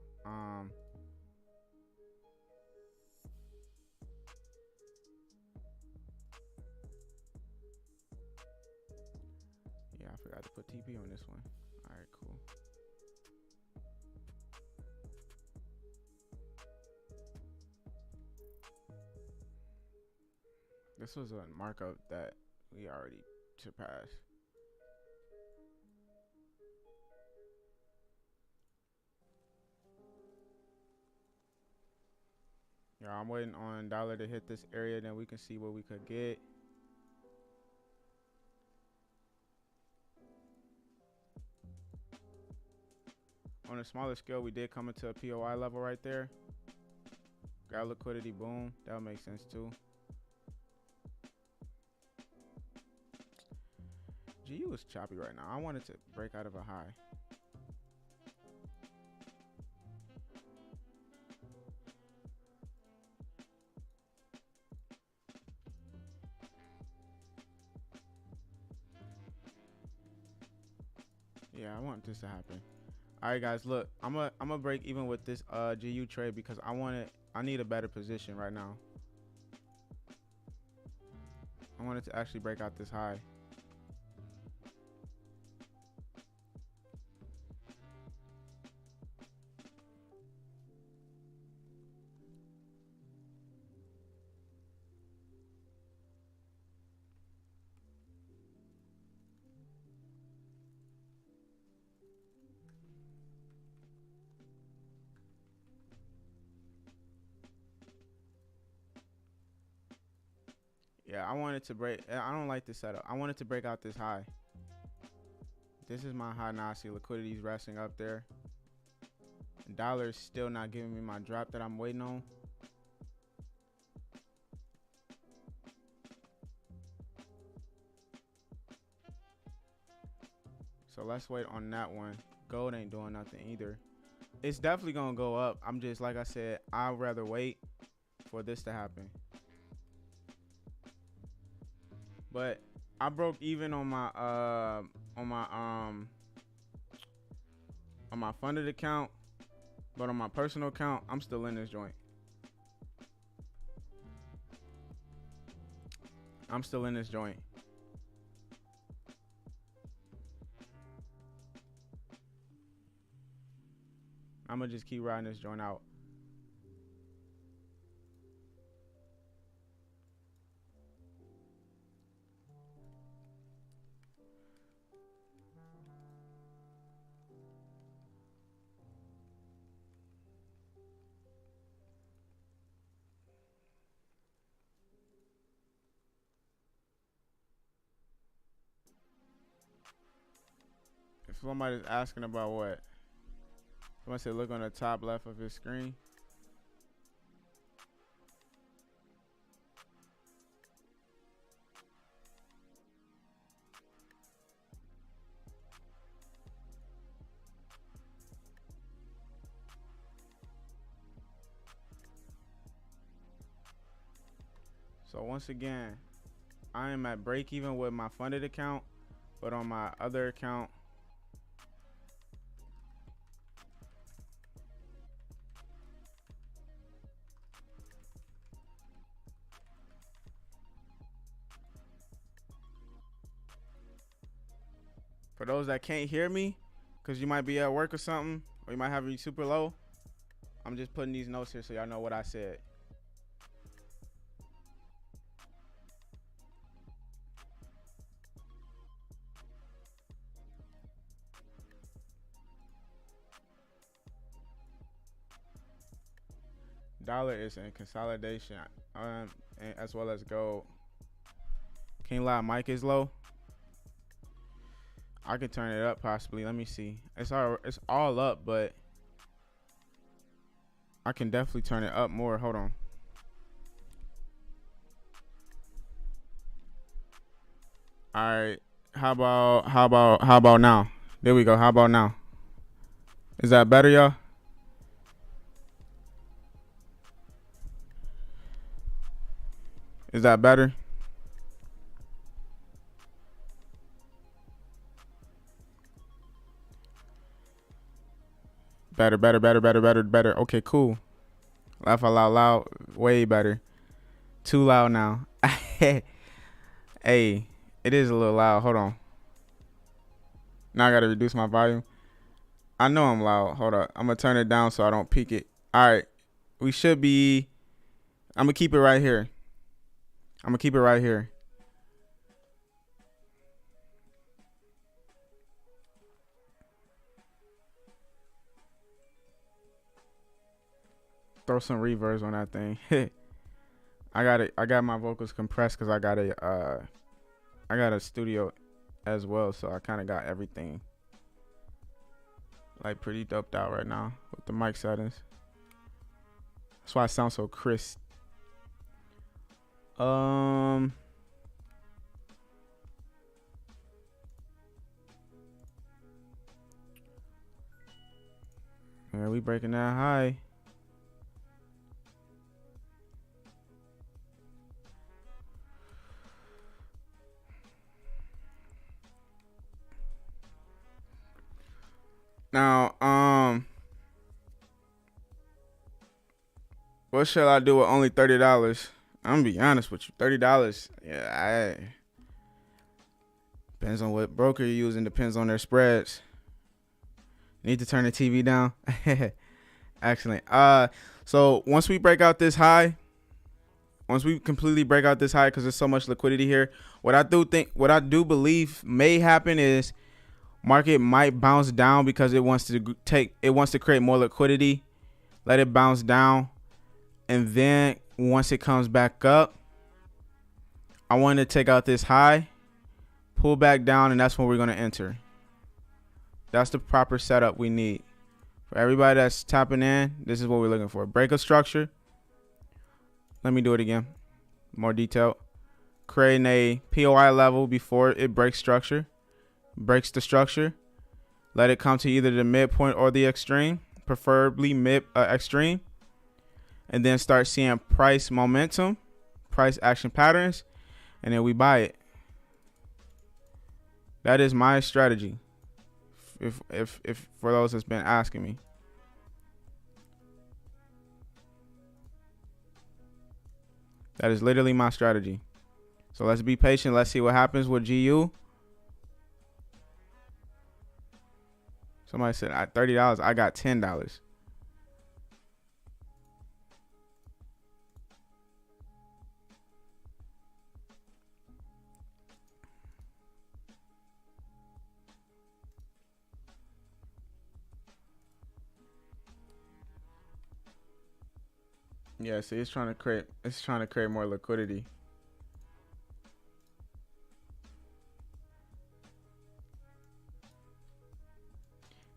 Yeah, I forgot to put TP on this one. All right, cool. This was a markup that we already surpassed. Yeah, I'm waiting on dollar to hit this area, then we can see what we could get. On a smaller scale, we did come into a POI level right there. Got liquidity, boom. That'll make sense too. GU is choppy right now. I wanted to break out of a high. Yeah, I want this to happen. All right, guys, look, I'm gonna break even with this GU trade because I need a better position right now. I wanted to actually break out this high. Yeah, I wanted to break. I don't like this setup. I wanted to break out this high. This is my high now. I see liquidity is resting up there. Dollar is still not giving me my drop that I'm waiting on. So let's wait on that one. Gold ain't doing nothing either. It's definitely gonna go up. I'm just, like I said, I'd rather wait for this to happen. But I broke even on my funded account, but on my personal account, I'm still in this joint. I'm still in this joint. I'm gonna just keep riding this joint out. If somebody's asking about what, somebody said look on the top left of his screen. So once again, I am at break even with my funded account, but on my other account, for those that can't hear me, because you might be at work or something, or you might have you super low, I'm just putting these notes here so y'all know what I said. dollar is in consolidation, as well as gold. King Loud mic is low. I could turn it up possibly. Let me see. It's all up, but I can definitely turn it up more. Hold on. All right. How about now? There we go. How about now? Is that better, y'all? Is that better? Better. Okay, cool. Laugh out loud. Way better. Too loud now. Hey, it is a little loud. Hold on. Now I gotta reduce my volume. I know I'm loud. Hold up. I'm gonna turn it down so I don't peak it. All right. We should be. I'm gonna keep it right here. Throw some reverbs on that thing. I got my vocals compressed because I got a studio as well, so I kind of got everything like pretty doped out right now with the mic settings. That's why I sound so crisp. Yeah, we breaking that high. Now, what shall I do with only $30? I'm gonna be honest with you. $30. Yeah, depends on what broker you're using. Depends on their spreads. Need to turn the TV down. Excellent. So once we break out this high, once we completely break out this high, because there's so much liquidity here, what I do believe may happen is market might bounce down because it wants to create more liquidity. Let it bounce down, and then once it comes back up, I want to take out this high, pull back down, and that's when we're going to enter. That's the proper setup we need. For everybody that's tapping in, this is what we're looking for. Break a structure. Let me do it again. More detailed. Creating a POI level before it breaks structure. Breaks the structure. Let it come to either the midpoint or the extreme. Preferably extreme. And then start seeing price momentum, price action patterns, and then we buy it. That is my strategy. If for those that's been asking me. That is literally my strategy. So let's be patient. Let's see what happens with GU. Somebody said at $30, I got $10. Yeah, see, it's trying to create more liquidity.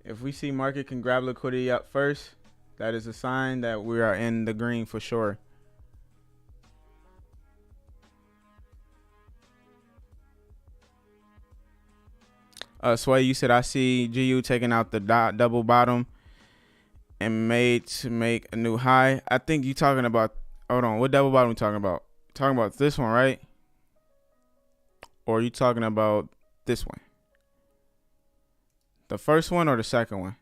If we see market can grab liquidity up first, that is a sign that we are in the green for sure. Sway, you said I see GU taking out the double bottom and made to make a new high. I think you talking about, hold on, what double bottom we talking about? Talking about this one, right? Or are you talking about this one? The first one or the second one?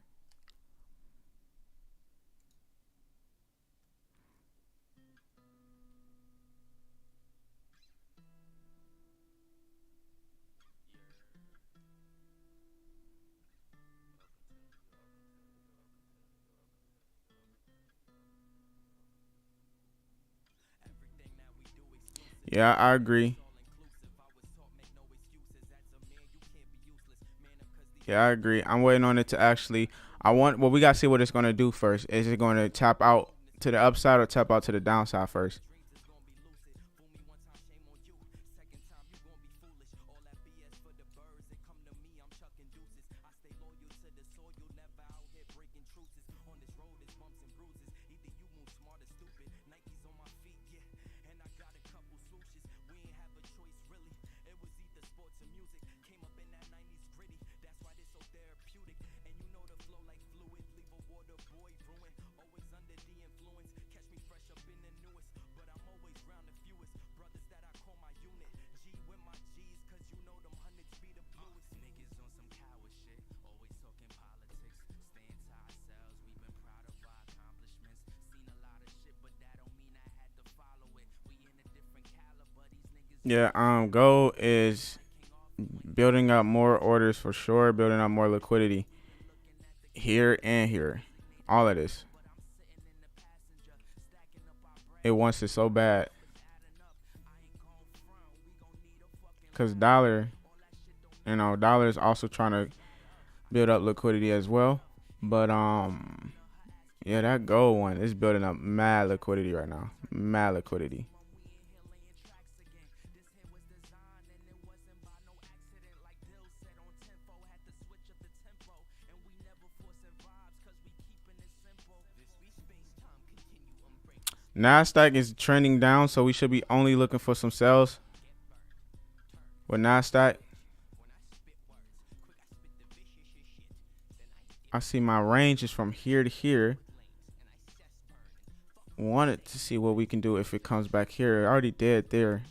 Yeah, I agree. Yeah, I agree. I'm waiting on it to actually. Well, we gotta see what it's gonna do first. Is it gonna tap out to the upside or tap out to the downside first. Yeah, goal is building up more orders for sure, building up more liquidity here and here. All of this. It wants it so bad. Because dollar is also trying to build up liquidity as well. But yeah, that gold one is building up mad liquidity right now. Mad liquidity. Nasdaq is trending down, so we should be only looking for some sells with Nasdaq. I see my range is from here to here. Wanted to see what we can do if it comes back here. It already did there.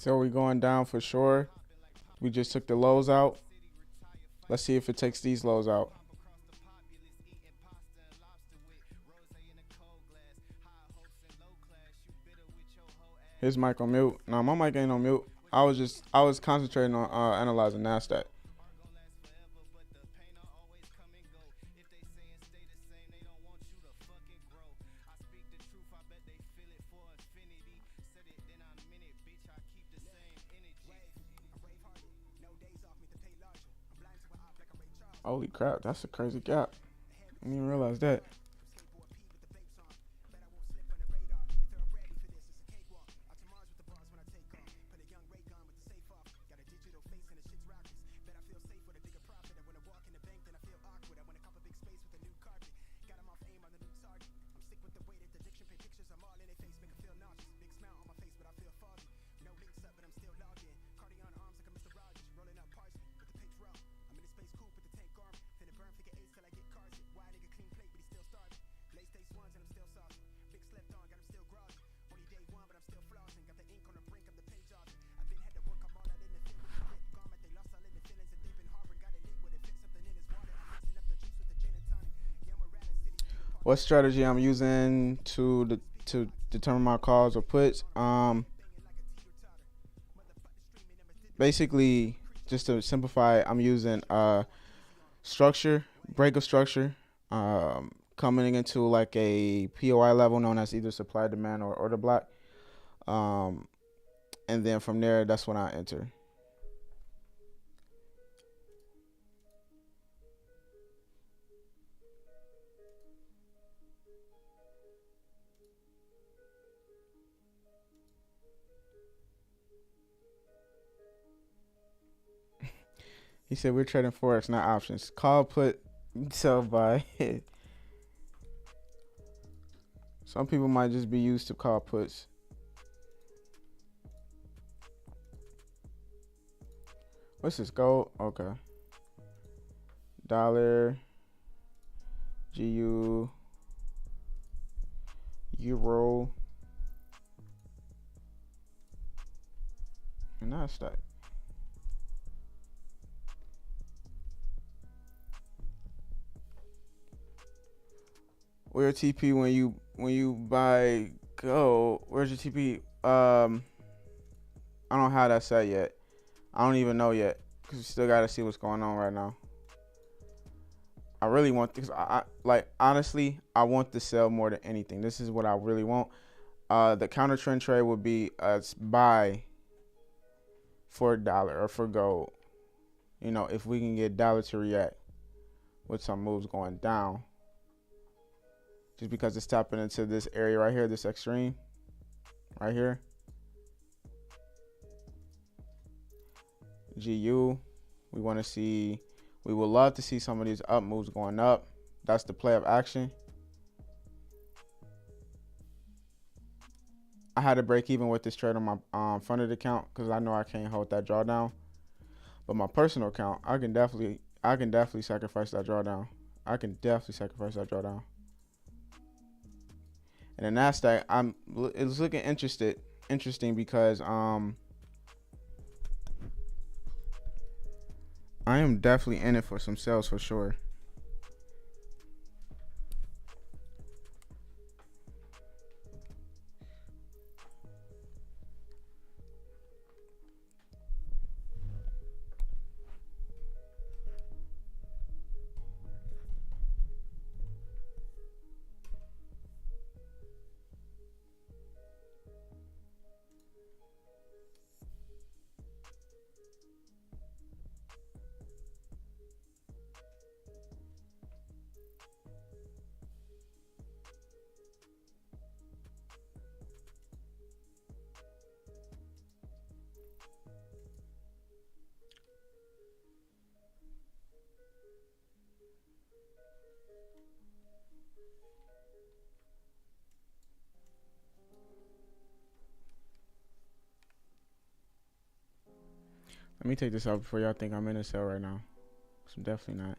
So we're going down for sure. We just took the lows out. Let's see if it takes these lows out. His mic on mute. No, my mic ain't on mute. I was concentrating on analyzing Nasdaq. Holy crap, that's a crazy gap. I didn't even realize that. What strategy I'm using to determine my calls or puts? basically, just to simplify, I'm using structure, break of structure, coming into like a POI level known as either supply, demand, or order block. And then from there, that's when I enter. He said we're trading Forex, not options. Call, put, sell, buy. Some people might just be used to call puts. What's this? Gold? Okay. Dollar, GU, Euro, and Nasdaq. Where's TP when you buy gold? Where's your TP? I don't have that set yet. I don't even know yet because we still gotta see what's going on right now. I really want this. I like, honestly, I want to sell more than anything. This is what I really want. The counter trend trade would be a buy for $1 or for gold. You know, if we can get dollar to react with some moves going down. Just because it's tapping into this area right here, this extreme right here. GU, we want to see, we would love to see some of these up moves going up. That's the play of action. I had to break even with this trade on my funded account because I know I can't hold that drawdown. But my personal account, I can definitely sacrifice that drawdown. And the Nasdaq, it's looking interesting because I am definitely in it for some sales for sure. Let me take this out before y'all think I'm in a sell right now. I'm definitely not.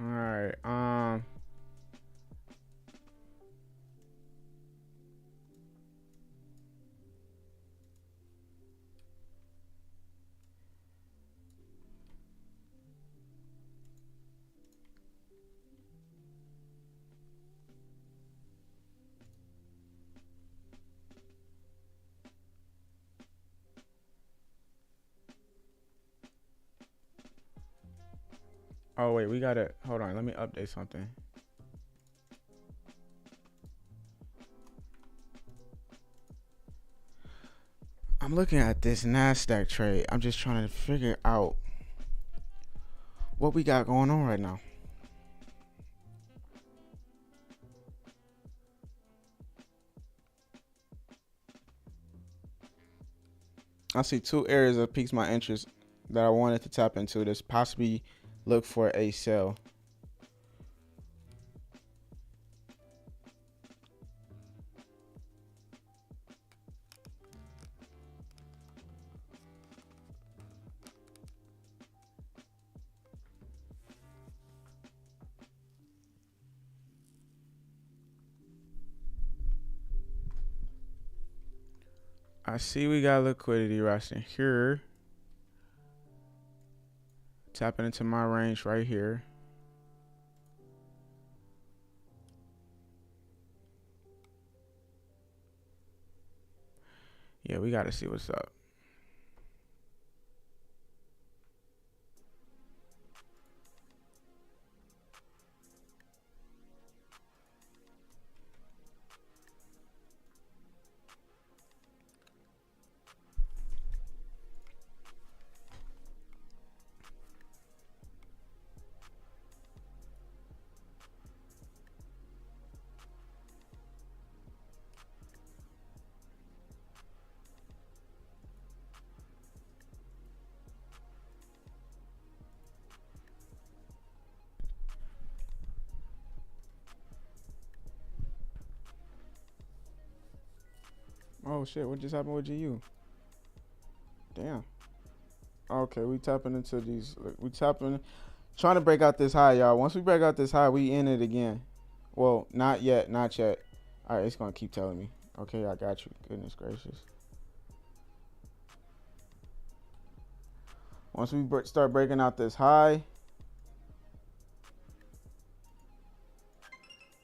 All right. Oh wait, we gotta hold on. Let me update something. I'm looking at this Nasdaq trade. I'm just trying to figure out what we got going on right now. I see two areas that piques my interest that I wanted to tap into. This possibly look for a sell. I see we got liquidity rushing here. Tapping into my range right here. Yeah, we got to see what's up. Oh shit, what just happened with GU? Damn. Okay, we tapping into these. We tapping, trying to break out this high, y'all. Once we break out this high, we in it again. Well, not yet, not yet. All right, it's gonna keep telling me. Okay, I got you. Goodness gracious. Once we start breaking out this high,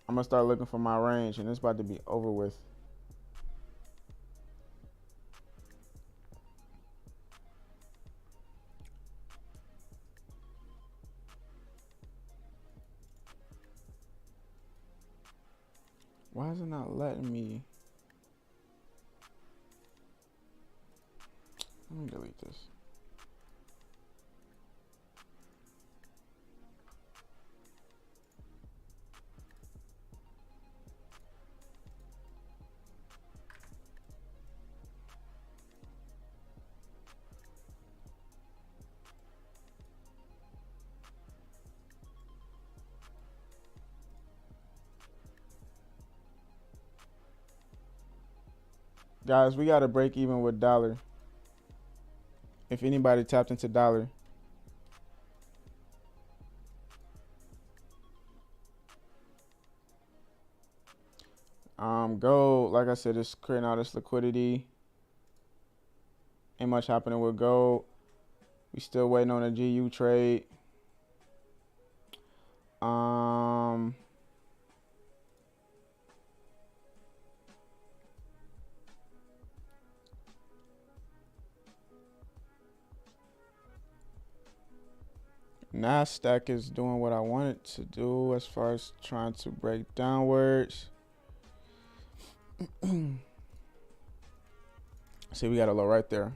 I'm gonna start looking for my range, and it's about to be over with. Why is it not letting me? Let me delete this. Guys, we got to break even with dollar. If anybody tapped into dollar. Gold, like I said, it's creating all this liquidity. Ain't much happening with gold. We still waiting on a GU trade. Nasdaq is doing what I want it to do as far as trying to break downwards. See, we got a low right there.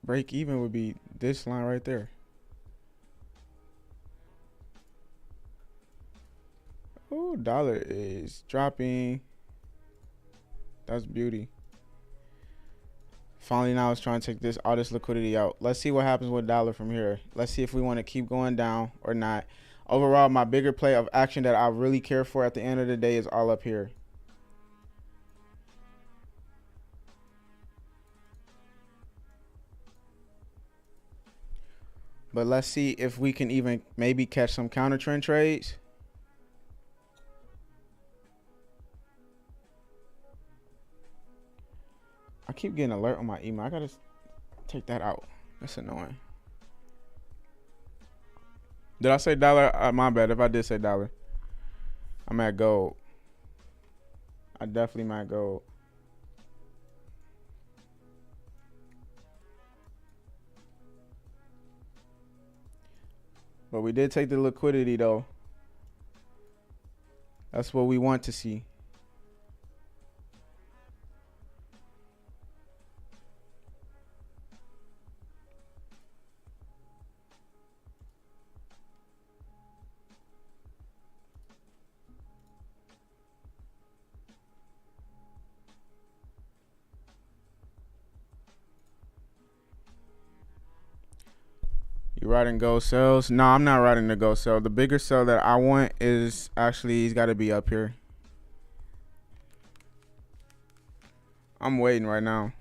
Break even would be this line right there. Oh, dollar is dropping. That's beauty. Finally, now it's trying to take all this liquidity out. Let's see what happens with dollar from here. Let's see if we want to keep going down or not. Overall, my bigger play of action that I really care for at the end of the day is all up here. But let's see if we can even maybe catch some counter trend trades. I keep getting an alert on my email. I gotta take that out. That's annoying. Did I say dollar? My bad. If I did say dollar, I'm at gold. I definitely am at gold. But we did take the liquidity though. That's what we want to see. You riding gold cells? No, I'm not riding the gold cell. The bigger cell that I want is actually, he's got to be up here. I'm waiting right now.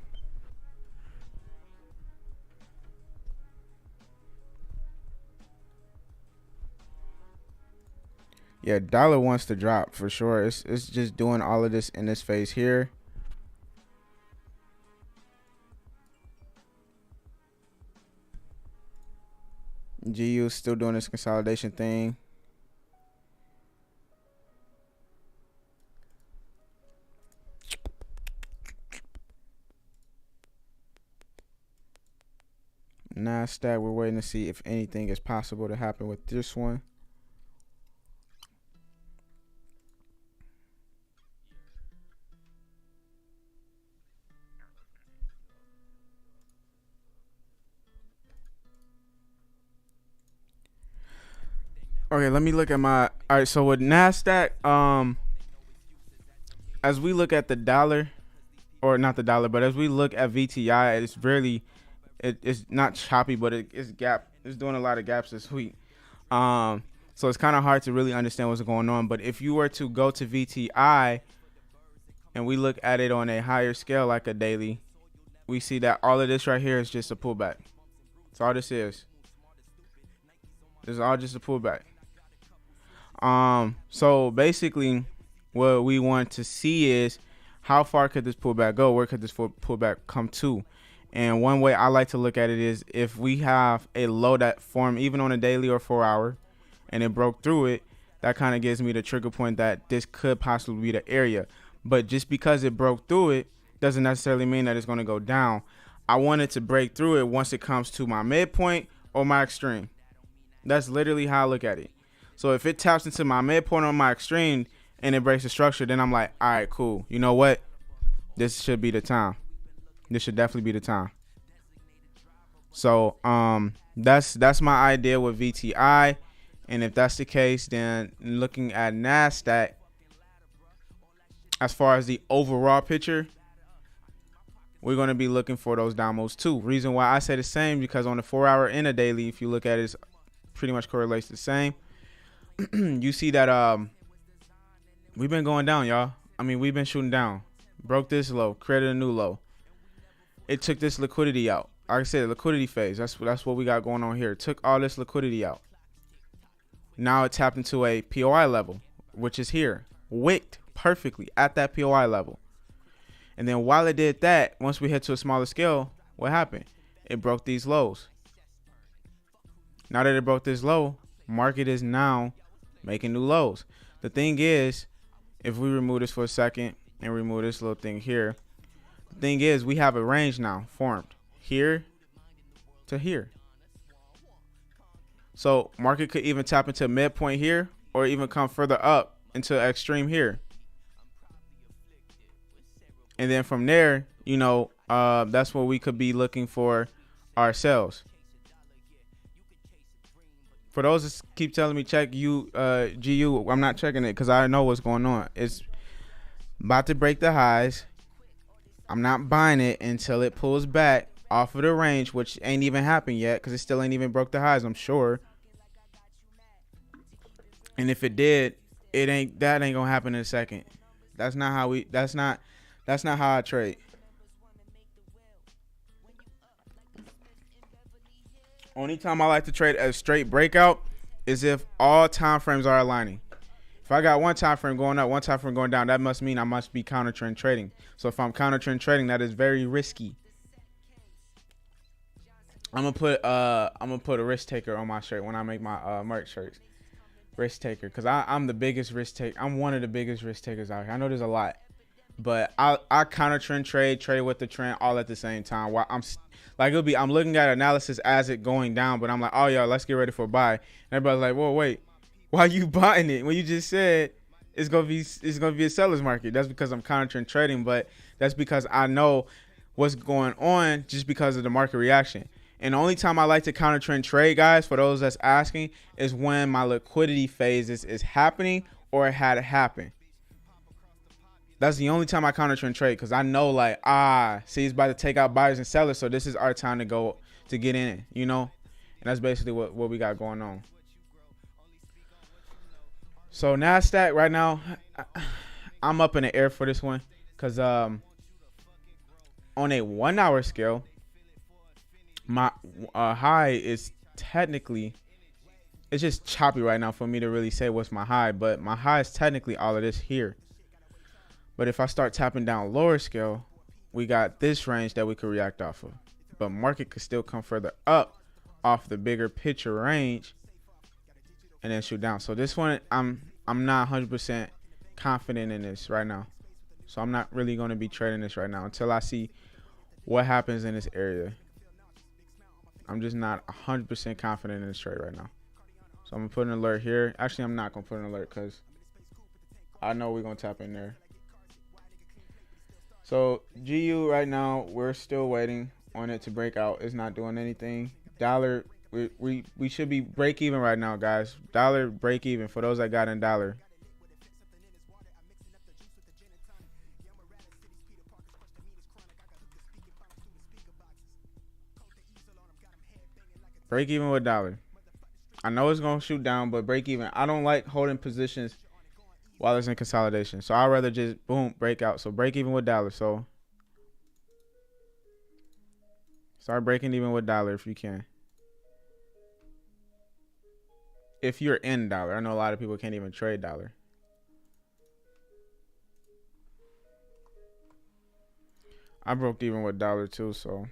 Yeah, dollar wants to drop for sure. It's just doing all of this in this phase here. GU still doing this consolidation thing. Nasdaq, we're waiting to see if anything is possible to happen with this one. Okay, let me look at my, all right, so with Nasdaq, as we look at the dollar, or not the dollar, but as we look at VTI, it's really, it's not choppy, but it's doing a lot of gaps this week. So it's kind of hard to really understand what's going on. But if you were to go to VTI and we look at it on a higher scale, like a daily, we see that all of this right here is just a pullback. That's all this is. This is all just a pullback. So basically what we want to see is how far could this pullback go? Where could this pullback come to? And one way I like to look at it is if we have a low that formed even on a daily or 4 hour and it broke through it, that kind of gives me the trigger point that this could possibly be the area. But just because it broke through it doesn't necessarily mean that it's going to go down. I want it to break through it once it comes to my midpoint or my extreme. That's literally how I look at it. So if it taps into my midpoint or my extreme and it breaks the structure, then I'm like, all right, cool. You know what? This should be the time. This should definitely be the time. So that's my idea with VTI. And if that's the case, then looking at Nasdaq, as far as the overall picture, we're going to be looking for those down moves too. Reason why I say the same, because on the 4 hour and a daily, if you look at it, it's pretty much correlates the same. You see that we've been going down, y'all. I mean, we've been shooting down. Broke this low, created a new low. It took this liquidity out. Like I said, liquidity phase. That's what we got going on here. It took all this liquidity out. Now it tapped into a POI level, which is here. Wicked perfectly at that POI level. And then while it did that, once we hit to a smaller scale, what happened? It broke these lows. Now that it broke this low, market is now making new lows. The thing is, if we remove this for a second and remove this little thing here, the thing is we have a range now formed here to here. So market could even tap into midpoint here or even come further up into extreme here. And then from there, you know, that's what we could be looking for ourselves. For those that keep telling me check GU, I'm not checking it because I know what's going on. It's about to break the highs. I'm not buying it until it pulls back off of the range, which ain't even happened yet because it still ain't even broke the highs, I'm sure. And if it did, that ain't gonna happen in a second. That's not how I trade. Only time I like to trade a straight breakout is if all time frames are aligning. If I got one time frame going up, one time frame going down, that must mean I must be counter trend trading. So if I'm counter trend trading, that is very risky. I'm gonna put a risk taker on my shirt when I make my merch shirts. Risk taker, because I'm the biggest risk taker. I'm one of the biggest risk takers out here. I know there's a lot, but I counter trade with the trend all at the same time. While I'm looking at analysis as it going down, but I'm like, oh yeah, let's get ready for a buy. And everybody's like, whoa, wait, why are you buying it when you just said it's gonna be a seller's market? That's because I'm counter trading, but that's because I know what's going on just because of the market reaction. And the only time I like to counter trend trade, guys, for those that's asking, is when my liquidity phases is happening or it had happened. That's the only time I counter trend trade, because I know, like, see, it's about to take out buyers and sellers, so this is our time to go to get in it, you know? And that's basically what we got going on. So Nasdaq right now, I'm up in the air for this one, because on a 1 hour scale, my high is technically, it's just choppy right now for me to really say what's my high, but my high is technically all of this here. But if I start tapping down lower scale, we got this range that we could react off of, but market could still come further up off the bigger picture range and then shoot down. So this one, I'm not 100% confident in this right now, so I'm not really going to be trading this right now until I see what happens in this area. I'm just not 100% confident in this trade right now. So I'm going to put an alert here. Actually, I'm not going to put an alert because I know we're going to tap in there. So GU right now, we're still waiting on it to break out. It's not doing anything. Dollar, we should be break even right now, guys. Dollar break even for those that got in dollar. Break even with dollar. I know it's going to shoot down, but break even. I don't like holding positions while it's in consolidation. So I'd rather just, boom, break out. So break even with dollar. So start breaking even with dollar if you can. If you're in dollar. I know a lot of people can't even trade dollar. I broke even with dollar too, so.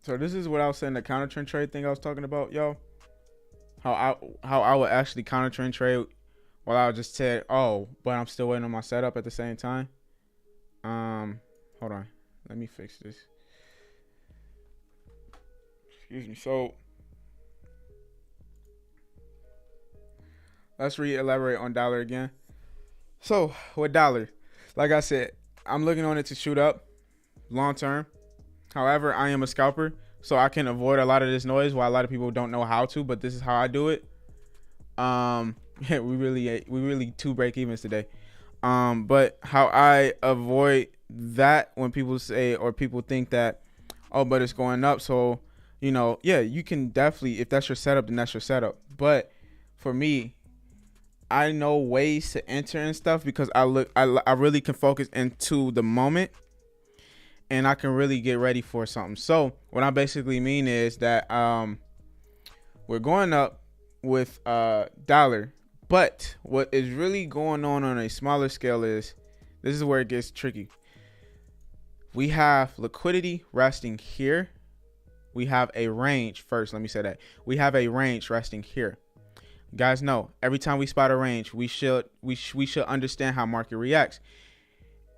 So this is what I was saying, the counter trend trade thing I was talking about, y'all. How I would actually counter trend trade while I just said, oh, but I'm still waiting on my setup at the same time. Hold on. Let me fix this. Excuse me. So let's elaborate on dollar again. So with dollar, like I said, I'm looking on it to shoot up long term. However, I am a scalper, so I can avoid a lot of this noise while a lot of people don't know how to, but this is how I do it. Yeah, we really two break evens today. But how I avoid that when people say, or people think that, oh, but it's going up. So, you know, yeah, you can definitely, if that's your setup, then that's your setup. But for me, I know ways to enter and stuff because I really can focus into the moment. And I can really get ready for something. So what I basically mean is that we're going up with dollar, but what is really going on a smaller scale is, this is where it gets tricky. We have liquidity resting here. We have a range first. Let me say that we have a range resting here. You guys know every time we spot a range, we should understand how market reacts.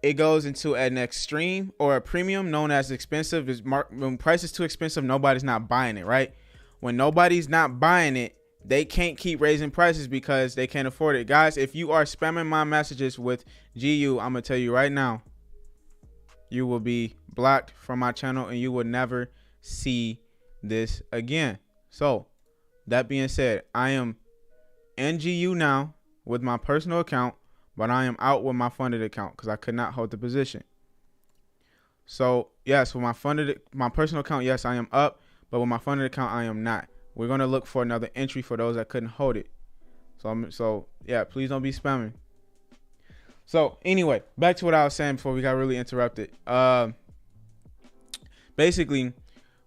It goes into an extreme or a premium known as expensive. When price is too expensive, nobody's not buying it, right? When nobody's not buying it, they can't keep raising prices because they can't afford it. Guys, if you are spamming my messages with GU, I'm going to tell you right now, you will be blocked from my channel and you will never see this again. So that being said, I am NGU now with my personal account, but I am out with my funded account because I could not hold the position. So yes, with my personal account, yes, I am up, but with my funded account, I am not. We're gonna look for another entry for those that couldn't hold it. So yeah, please don't be spamming. So anyway, back to what I was saying before we got really interrupted. Basically,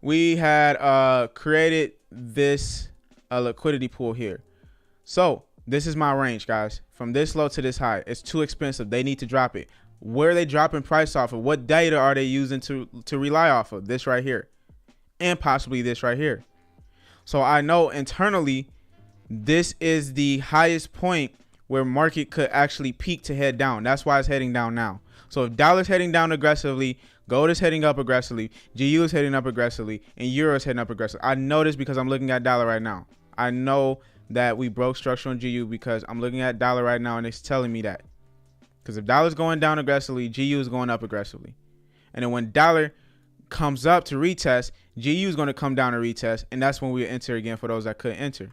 we had created this liquidity pool here. So this is my range, guys. From this low to this high, it's too expensive. They need to drop it. Where are they dropping price off of? What data are they using to rely off of? This right here, and possibly this right here. So I know internally, this is the highest point where market could actually peak to head down. That's why it's heading down now. So if dollar's heading down aggressively, gold is heading up aggressively, GU is heading up aggressively, and euro is heading up aggressively. I know this because I'm looking at dollar right now. I know that we broke structure on GU because I'm looking at dollar right now and it's telling me that. Because if dollar's going down aggressively, GU is going up aggressively. And then when dollar comes up to retest, GU is going to come down to retest, and that's when we enter again for those that couldn't enter.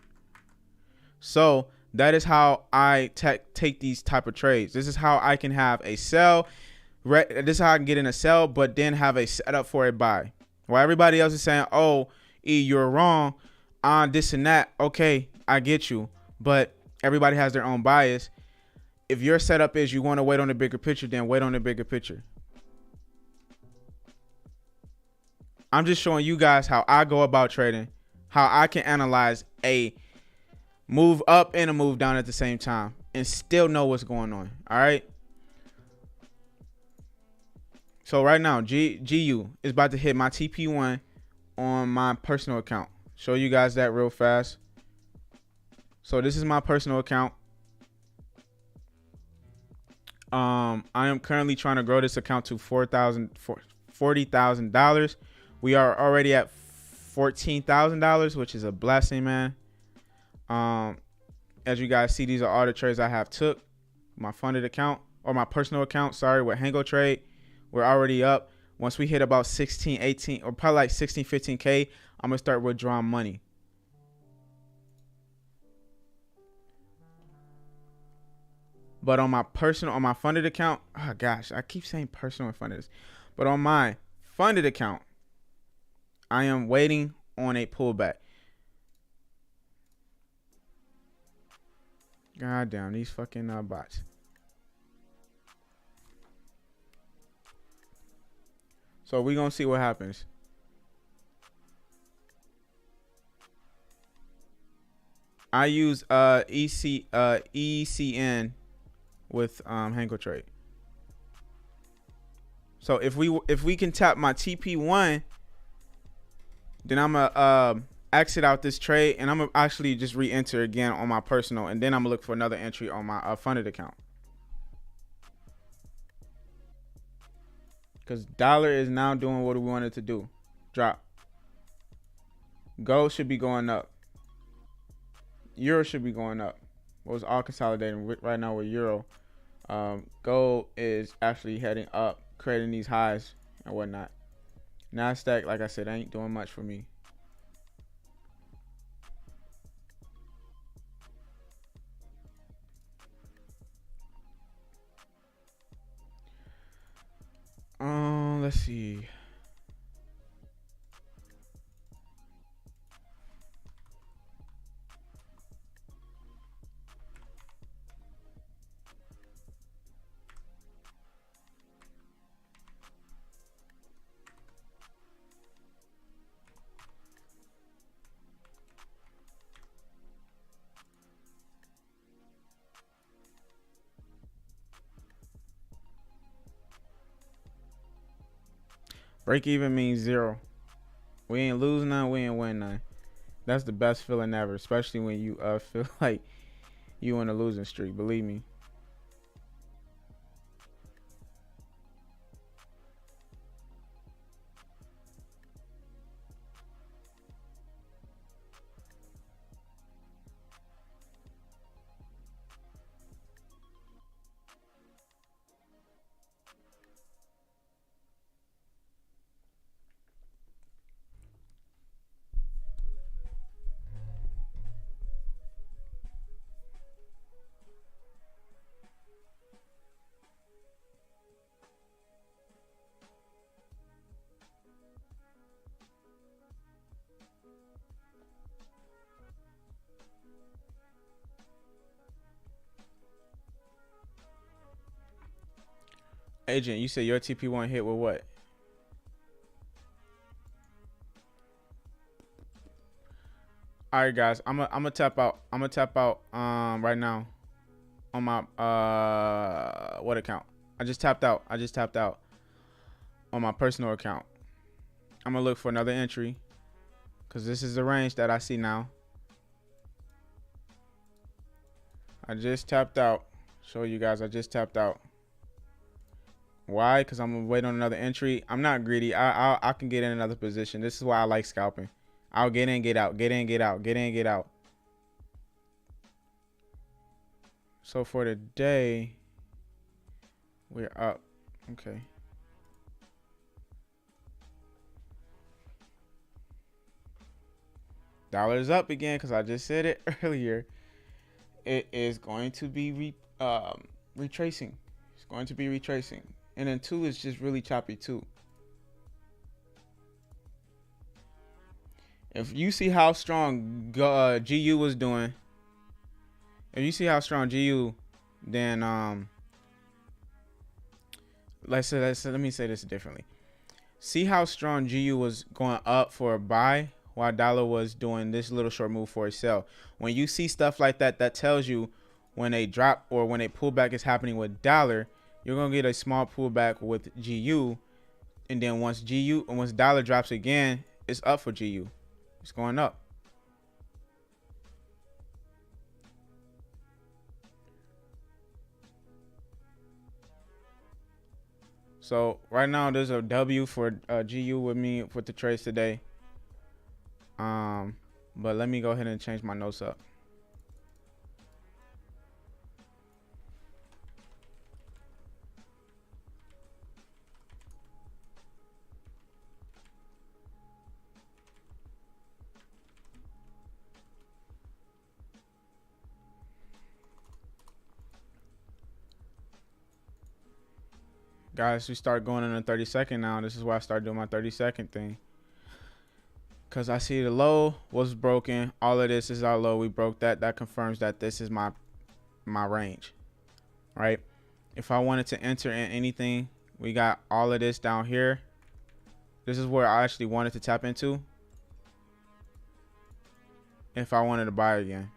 So that is how I take these type of trades. This is how I can have a sell. This is how I can get in a sell, but then have a setup for a buy. While everybody else is saying, oh, E, you're wrong on this and that. Okay, I get you. But everybody has their own bias. If your setup is you want to wait on the bigger picture, then wait on the bigger picture. I'm just showing you guys how I go about trading, how I can analyze a move up and a move down at the same time and still know what's going on. All right. So right now, GU is about to hit my TP1 on my personal account. Show you guys that real fast. So this is my personal account. I am currently trying to grow this account to $40,000. We are already at $14,000, which is a blessing, man. As you guys see, these are all the trades I have took. My funded account, or my personal account, sorry, with Hango Trade. We're already up. Once we hit about 16, 18, or probably like 16, 15K, I'm going to start withdrawing money. But on my personal, on my funded account, oh gosh, I keep saying personal and funded. But on my funded account, I am waiting on a pullback. God damn, these fucking bots. So we're going to see what happens. I use ECN with Hango Trade. So if we can tap my TP1, then I'm gonna exit out this trade and I'm gonna actually just re-enter again on my personal, and then I'm gonna look for another entry on my funded account. Because dollar is now doing what we wanted to do. Drop. Gold should be going up. Euro should be going up. Well, it's all consolidating right now with euro. Gold is actually heading up, creating these highs and whatnot. Nasdaq, like I said, ain't doing much for me. Let's see. Break even means zero. We ain't lose none, we ain't win none. That's the best feeling ever, especially when you feel like you on a losing streak, believe me. Agent, you said your TP1 hit with what? All right, guys. I'm gonna tap out. I'm gonna tap out right now on my what account? I just tapped out. I just tapped out on my personal account. I'm gonna look for another entry because this is the range that I see now. I just tapped out. Show you guys. I just tapped out. Why? Because I'm gonna wait on another entry. I'm not greedy. I can get in another position. This is why I like scalping. I'll get in, get out, get in, get out, get in, get out. So for today, we're up. Okay. Dollar is up again because I just said it earlier. It is going to be retracing. It's going to be retracing. And then 2 is just really choppy too. If you see how strong GU was doing, if you see how strong GU, then let me say this differently. See how strong GU was going up for a buy while dollar was doing this little short move for a sell. When you see stuff like that, that tells you when a drop or when a pullback is happening with dollar, you're gonna get a small pullback with GU, and then once dollar drops again, it's up for GU. It's going up. So right now there's a W for GU with me with the trades today. But let me go ahead and change my notes up. Guys, we start going in a 30-second now. This is why I started doing my 30-second thing. Because I see the low was broken. All of this is our low. We broke that. That confirms that this is my range. Right? If I wanted to enter in anything, we got all of this down here. This is where I actually wanted to tap into. If I wanted to buy again.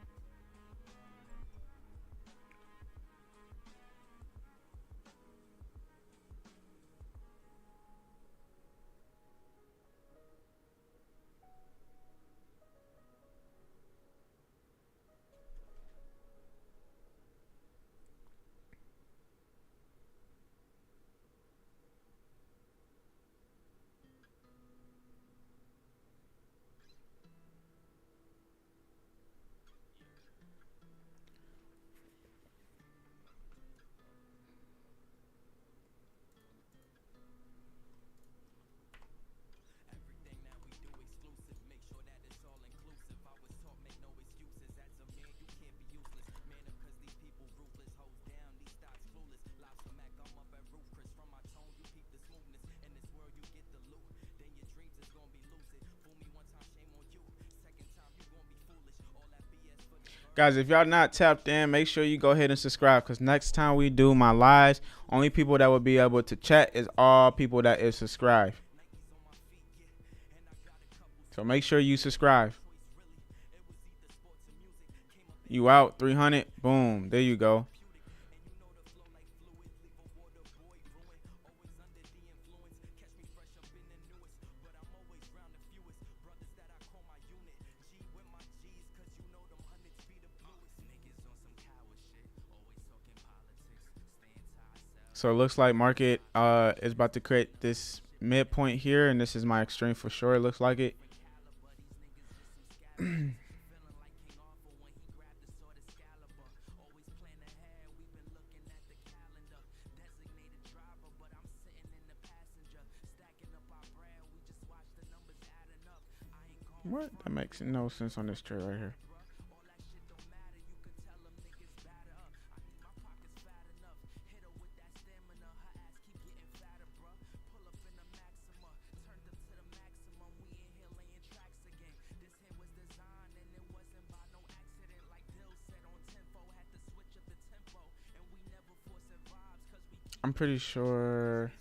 Guys, if y'all not tapped in, make sure you go ahead and subscribe, because next time we do my lives, only people that will be able to chat is all people that is subscribed. So make sure you subscribe. You out 300, boom, there you go. So it looks like market is about to create this midpoint here, and this is my extreme for sure. It looks like it. What? That makes no sense on this trade right here. I'm pretty sure.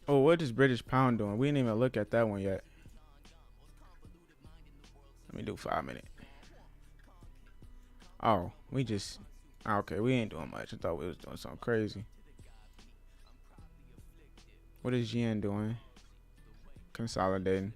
Oh, what is British pound doing? We didn't even look at that one yet. Let me do 5 minutes. Oh, we just okay. We ain't doing much. I thought we was doing something crazy. What is yen doing? Consolidating.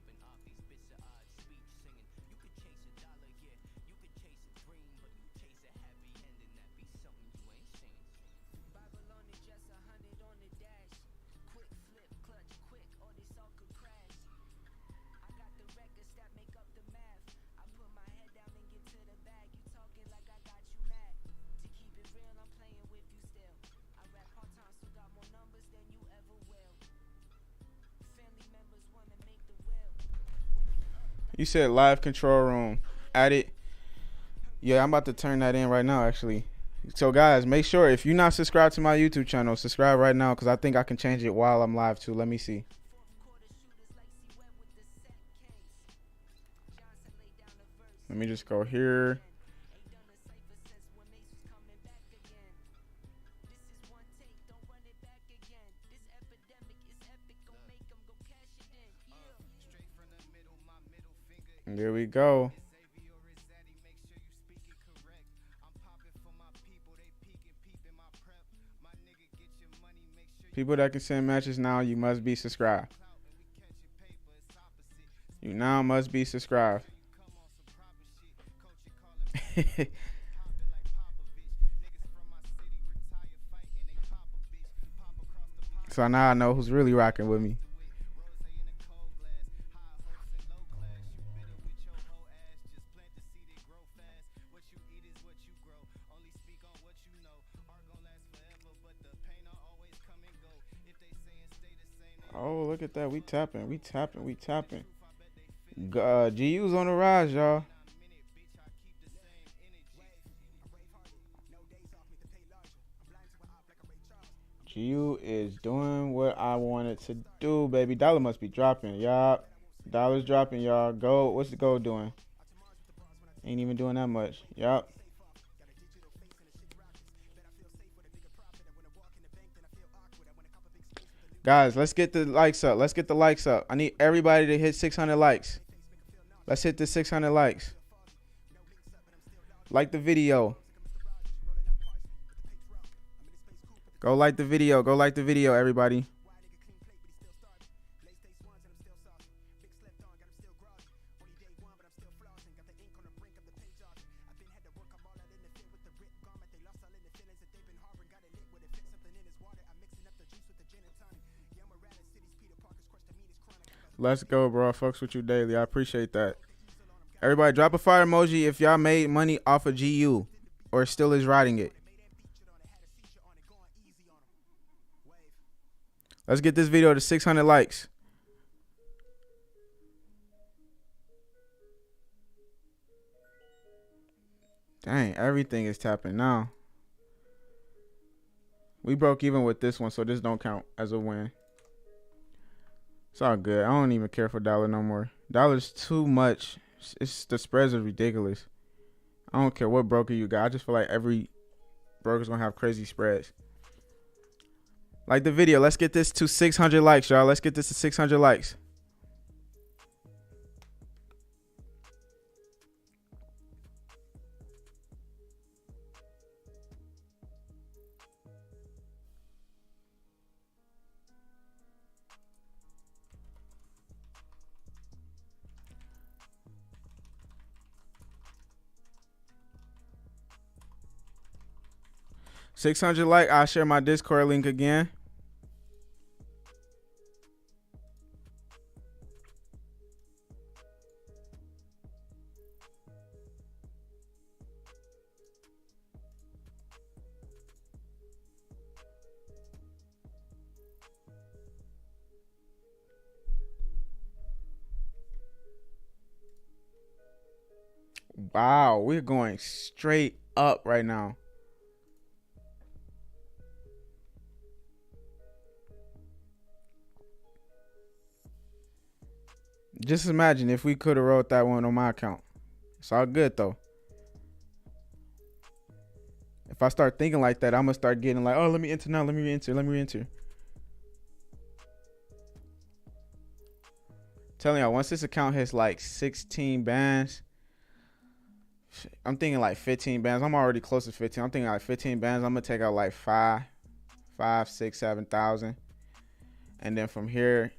You said live control room. Add it. Yeah, I'm about to turn that in right now, actually. So, guys, make sure if you're not subscribed to my YouTube channel, subscribe right now because I think I can change it while I'm live, too. Let me see. Let me just go here. And there we go. People that can send matches now, you must be subscribed. You now must be subscribed. So now I know who's really rocking with me. Oh, look at that. We tapping. GU's on the rise, y'all. GU is doing what I wanted to do, baby. Dollar must be dropping, y'all. Dollar's dropping, y'all. Gold, what's the gold doing? Ain't even doing that much. Yup. Guys, let's get the likes up. I need everybody to hit 600 likes. Let's hit the 600 likes. Like the video. Go like the video, everybody. Let's go, bro. I fucks with you daily. I appreciate that. Everybody, drop a fire emoji if y'all made money off of GU or still is riding it. Let's get this video to 600 likes. Dang, everything is tapping now. We broke even with this one, so this don't count as a win. It's all good. I don't even care for dollar no more. Dollar's too much. It's the spreads are ridiculous. I don't care what broker you got. I just feel like every broker's gonna have crazy spreads. Like the video. Let's get this to 600 likes, y'all. Let's get this to 600 likes. $600 like. I'll share my Discord link again. Wow, we're going straight up right now. Just imagine if we could have wrote that one on my account. It's all good though. If I start thinking like that, I'm gonna start getting like, oh, let me enter now, let me re-enter. Telling y'all, once this account hits like 16 bands, I'm thinking like 15 bands. I'm already close to 15. I'm thinking like 15 bands. I'm gonna take out like 7,000, and then from here,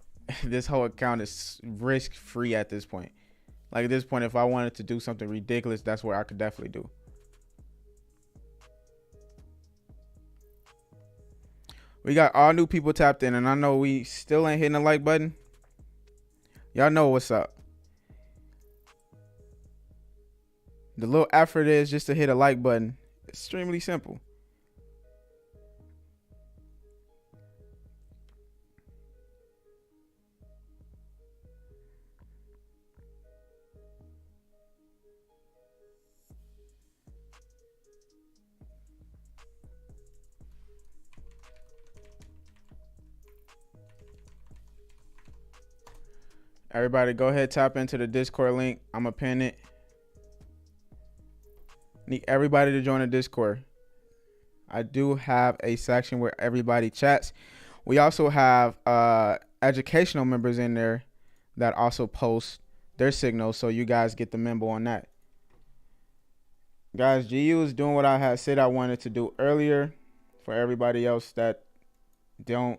this whole account is risk free at this point. Like at this point, if I wanted to do something ridiculous, that's what I could definitely do. We got all new people tapped in, and I know we still ain't hitting the like button. Y'all know what's up. The little effort is just to hit a like button. Extremely simple. Everybody go ahead, tap into the Discord link. I'm going to pin it. Need everybody to join the Discord. I do have a section where everybody chats. We also have educational members in there that also post their signals, so you guys get the memo on that. Guys, GU is doing what I had said I wanted to do earlier. For everybody else that don't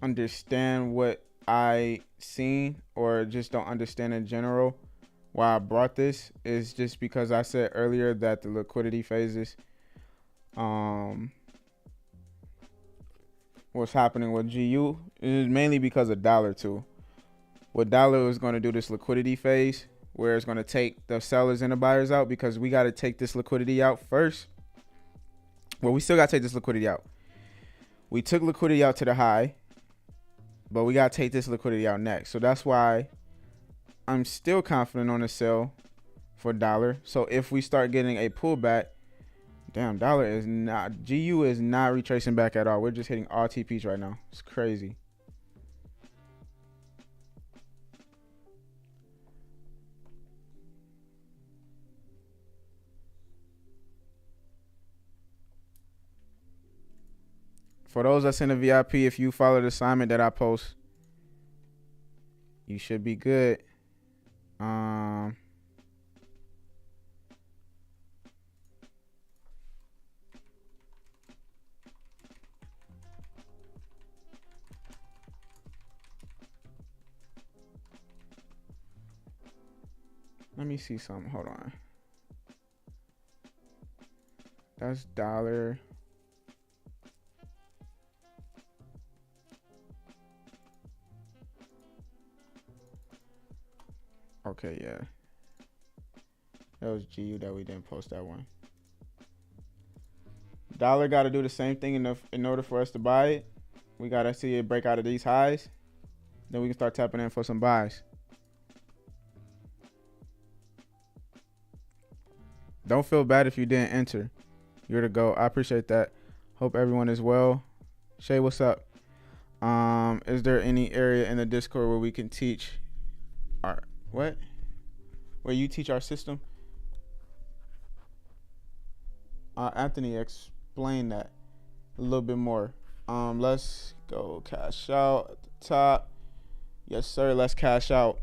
understand what I seen or just don't understand in general, why I brought this is just because I said earlier that the liquidity phases what's happening with GU is mainly because of dollar too. What dollar is going to do this liquidity phase where it's going to take the sellers and the buyers out, because we got to take this liquidity out first. Well, we still got to take this liquidity out. We took liquidity out to the high, but we got to take this liquidity out next. So that's why I'm still confident on the sell for dollar. So if we start getting a pullback, damn, dollar is not, GU is not retracing back at all. We're just hitting all TPs right now. It's crazy. For those that's in the VIP, if you follow the assignment that I post, you should be good. Let me see something. Hold on. That's dollar. Okay, yeah. That was GU that we didn't post that one. Dollar got to do the same thing in order for us to buy it. We got to see it break out of these highs. Then we can start tapping in for some buys. Don't feel bad if you didn't enter. You're the GOAT. I appreciate that. Hope everyone is well. Shay, what's up? Is there any area in the Discord where we can teach our what? Where you teach our system? Anthony, explain that a little bit more. Let's go cash out at the top. Yes, sir. Let's cash out.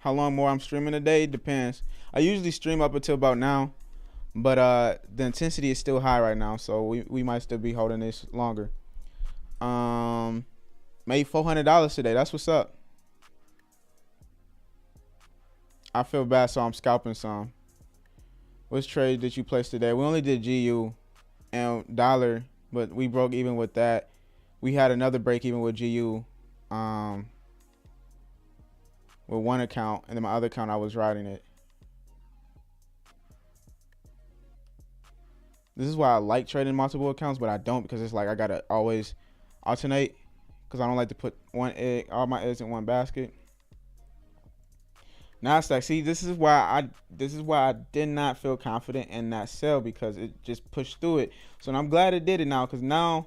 How long more I'm streaming today? Depends. I usually stream up until about now, but the intensity is still high right now, so we might still be holding this longer. Made $400 today. That's what's up. I feel bad, so I'm scalping some. Which trade did you place today? We only did GU and dollar, but we broke even with that. We had another break even with GU with one account, and then my other account I was riding it. This is why I like trading multiple accounts, but I don't, because it's like I gotta always alternate, because I don't like to put all my eggs in one basket. Nasdaq, see, this is why I did not feel confident in that sell, because it just pushed through it. So I'm glad it did it now, because now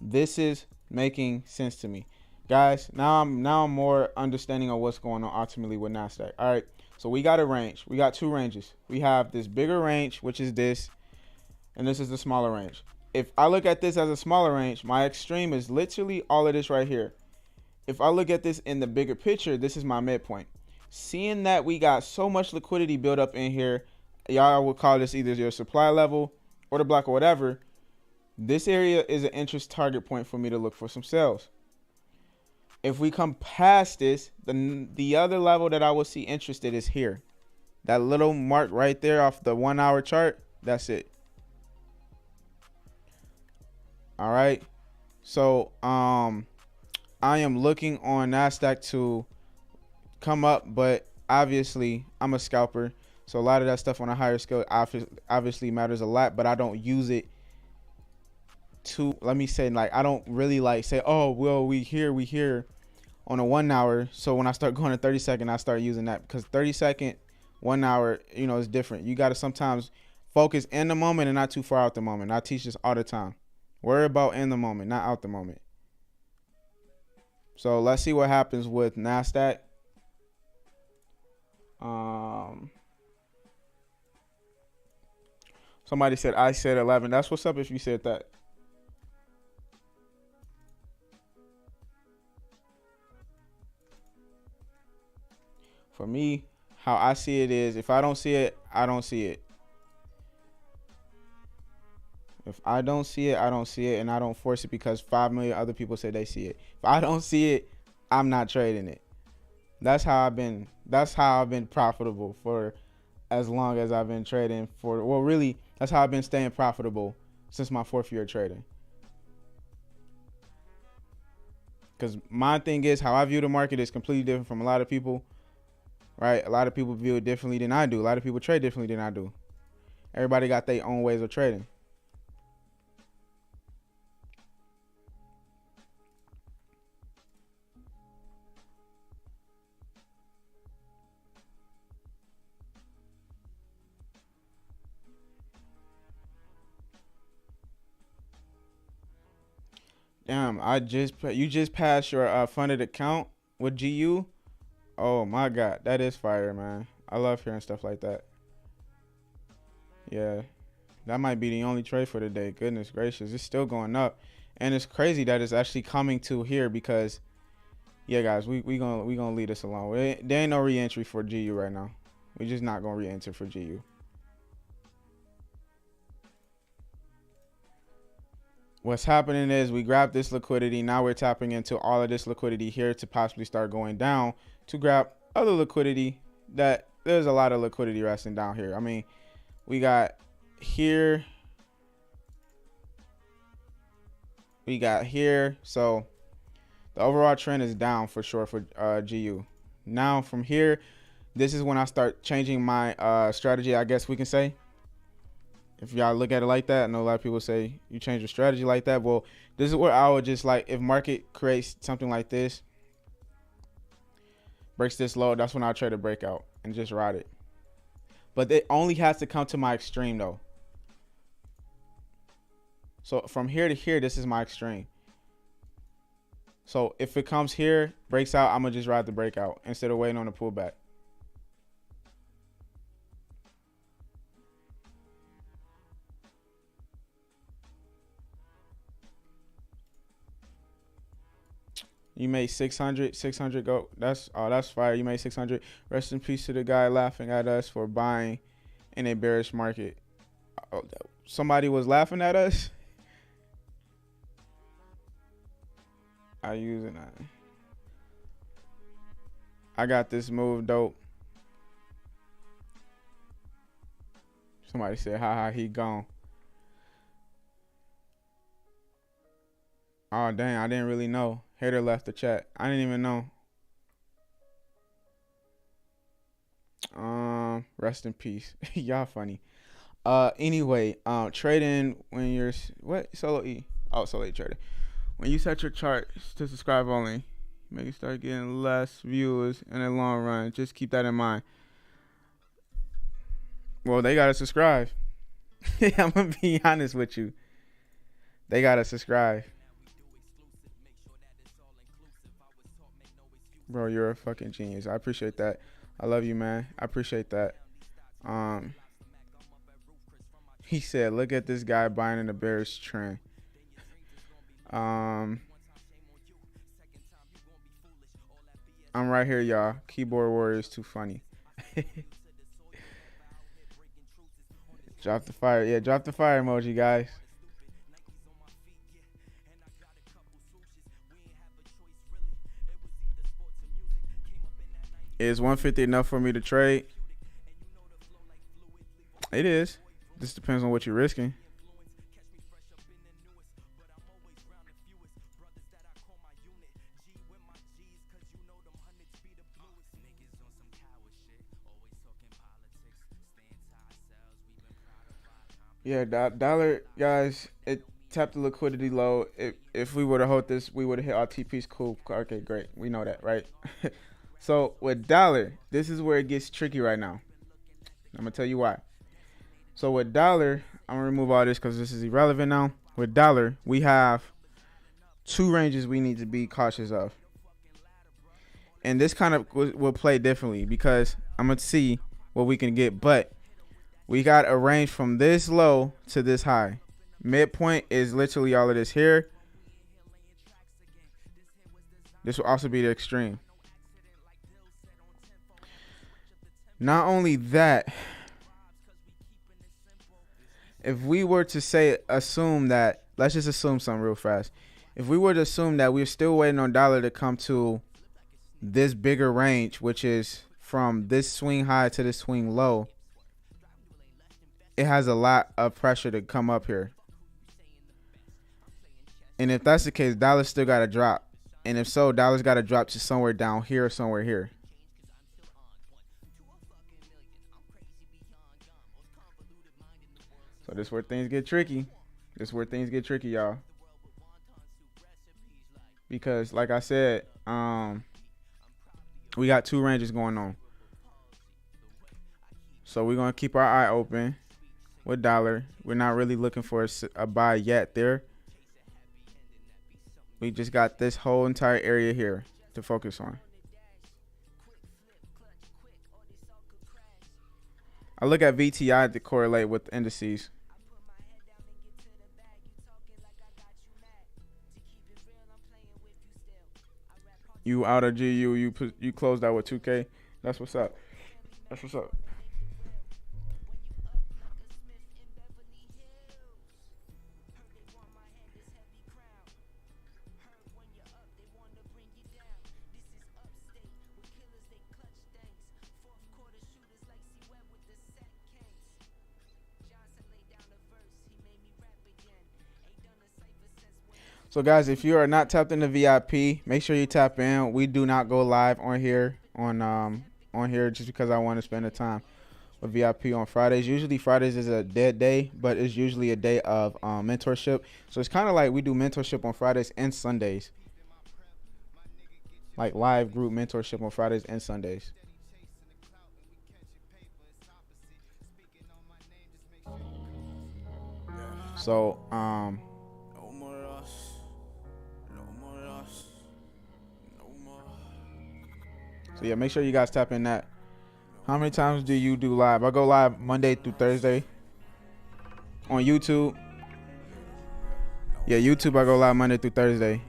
this is making sense to me, guys. Now I'm more understanding of what's going on ultimately with Nasdaq. All right, so we got a range. We got two ranges. We have this bigger range, which is this, and this is the smaller range. If I look at this as a smaller range, my extreme is literally all of this right here. If I look at this in the bigger picture, this is my midpoint. Seeing that we got so much liquidity built up in here, y'all would call this either your supply level or the block or whatever. This area is an interest target point for me to look for some sales. If we come past this, the other level that I will see interested is here. That little mark right there off the 1 hour chart, that's it. All right. So I am looking on Nasdaq to come up, but obviously I'm a scalper, so a lot of that stuff on a higher scale obviously matters a lot, but I don't use it to, let me say, like, I don't really like say, oh well, we here on a 1 hour, so when I start going to 30-second, I start using that, because 30-second 1 hour, you know, is different. You got to sometimes focus in the moment and not too far out the moment. I teach this all the time. Worry about in the moment, not out the moment. So let's see what happens with Nasdaq. Somebody said I said 11. That's what's up if you said that. For me, how I see it is, if I don't see it, I don't see it. If I don't see it, I don't see it, and I don't force it because 5 million other people say they see it. If I don't see it, I'm not trading it. That's how I've been profitable for as long as I've been trading for. Well, really, that's how I've been staying profitable since my 4th year trading. Because my thing is, how I view the market is completely different from a lot of people, right? A lot of people view it differently than I do. A lot of people trade differently than I do. Everybody got their own ways of trading. Damn, you just passed your funded account with GU. Oh my God, that is fire, man. I love hearing stuff like that. Yeah, that might be the only trade for the day. Goodness gracious, it's still going up, and it's crazy that it's actually coming to here because, yeah, guys, we gonna leave this alone. There ain't no re-entry for GU right now. We just not gonna re-enter for GU. What's happening is we grab this liquidity. Now we're tapping into all of this liquidity here to possibly start going down to grab other liquidity. That there's a lot of liquidity resting down here. I mean, we got here. We got here. So the overall trend is down for sure for GU. Now from here, this is when I start changing my strategy, I guess we can say. If y'all look at it like that, I know a lot of people say you change your strategy like that. Well, this is where I would just like, if market creates something like this, breaks this low, that's when I'll try to break out and just ride it. But it only has to come to my extreme though. So from here to here, this is my extreme. So if it comes here, breaks out, I'm gonna just ride the breakout instead of waiting on the pullback. You made 600 go. That's fire. You made 600. Rest in peace to the guy laughing at us for buying in a bearish market. Oh, somebody was laughing at us. I using that. I got this move dope. Somebody said, haha, he gone. Oh, dang, I didn't really know. Hater left the chat. I didn't even know. Rest in peace. Y'all funny. Anyway, trading when you're what solo E? Oh, solo E trading. When you set your chart to subscribe only, make it start getting less viewers in the long run. Just keep that in mind. Well, they gotta subscribe. I'm gonna be honest with you. They gotta subscribe. Bro, you're a fucking genius. I appreciate that. I love you, man. I appreciate that. He said, look at this guy buying in the bearish trend. I'm right here, y'all. Keyboard warrior is too funny. Drop the fire. Yeah, drop the fire emoji, guys. Is 150 enough for me to trade? It is. This depends on what you're risking. Yeah, dollar, guys, it tapped the liquidity low. If we were to hold this, we would have hit our TPs. Cool. Okay, great. We know that, right? So with dollar, this is where it gets tricky right now. I'm going to tell you why. So with dollar, I'm going to remove all this because this is irrelevant now. With dollar, we have two ranges we need to be cautious of. And this kind of will play differently because I'm going to see what we can get. But we got a range from this low to this high. Midpoint is literally all of this here. This will also be the extreme. Not only that, if we were to say, assume that, let's just assume something real fast. If we were to assume that we're still waiting on dollar to come to this bigger range, which is from this swing high to this swing low, it has a lot of pressure to come up here. And if that's the case, dollar's still got to drop. And if so, dollar's got to drop to somewhere down here or somewhere here. So this is where things get tricky. This is where things get tricky, y'all. Because like I said, we got two ranges going on. So we're going to keep our eye open with dollar. We're not really looking for a buy yet there. We just got this whole entire area here to focus on. I look at VTI to correlate with indices. You out of GU, you closed out with 2K. That's what's up. That's what's up. So guys, if you are not tapped into VIP, make sure you tap in. We do not go live on here on here just because I want to spend the time with VIP on Fridays. Usually Fridays is a dead day, but it's usually a day of mentorship. So it's kind of like we do mentorship on Fridays and Sundays. Like live group mentorship on Fridays and Sundays. So so yeah, make sure you guys tap in that. How many times do you do live? I go live Monday through Thursday on YouTube. Yeah, YouTube I go live Monday through Thursday.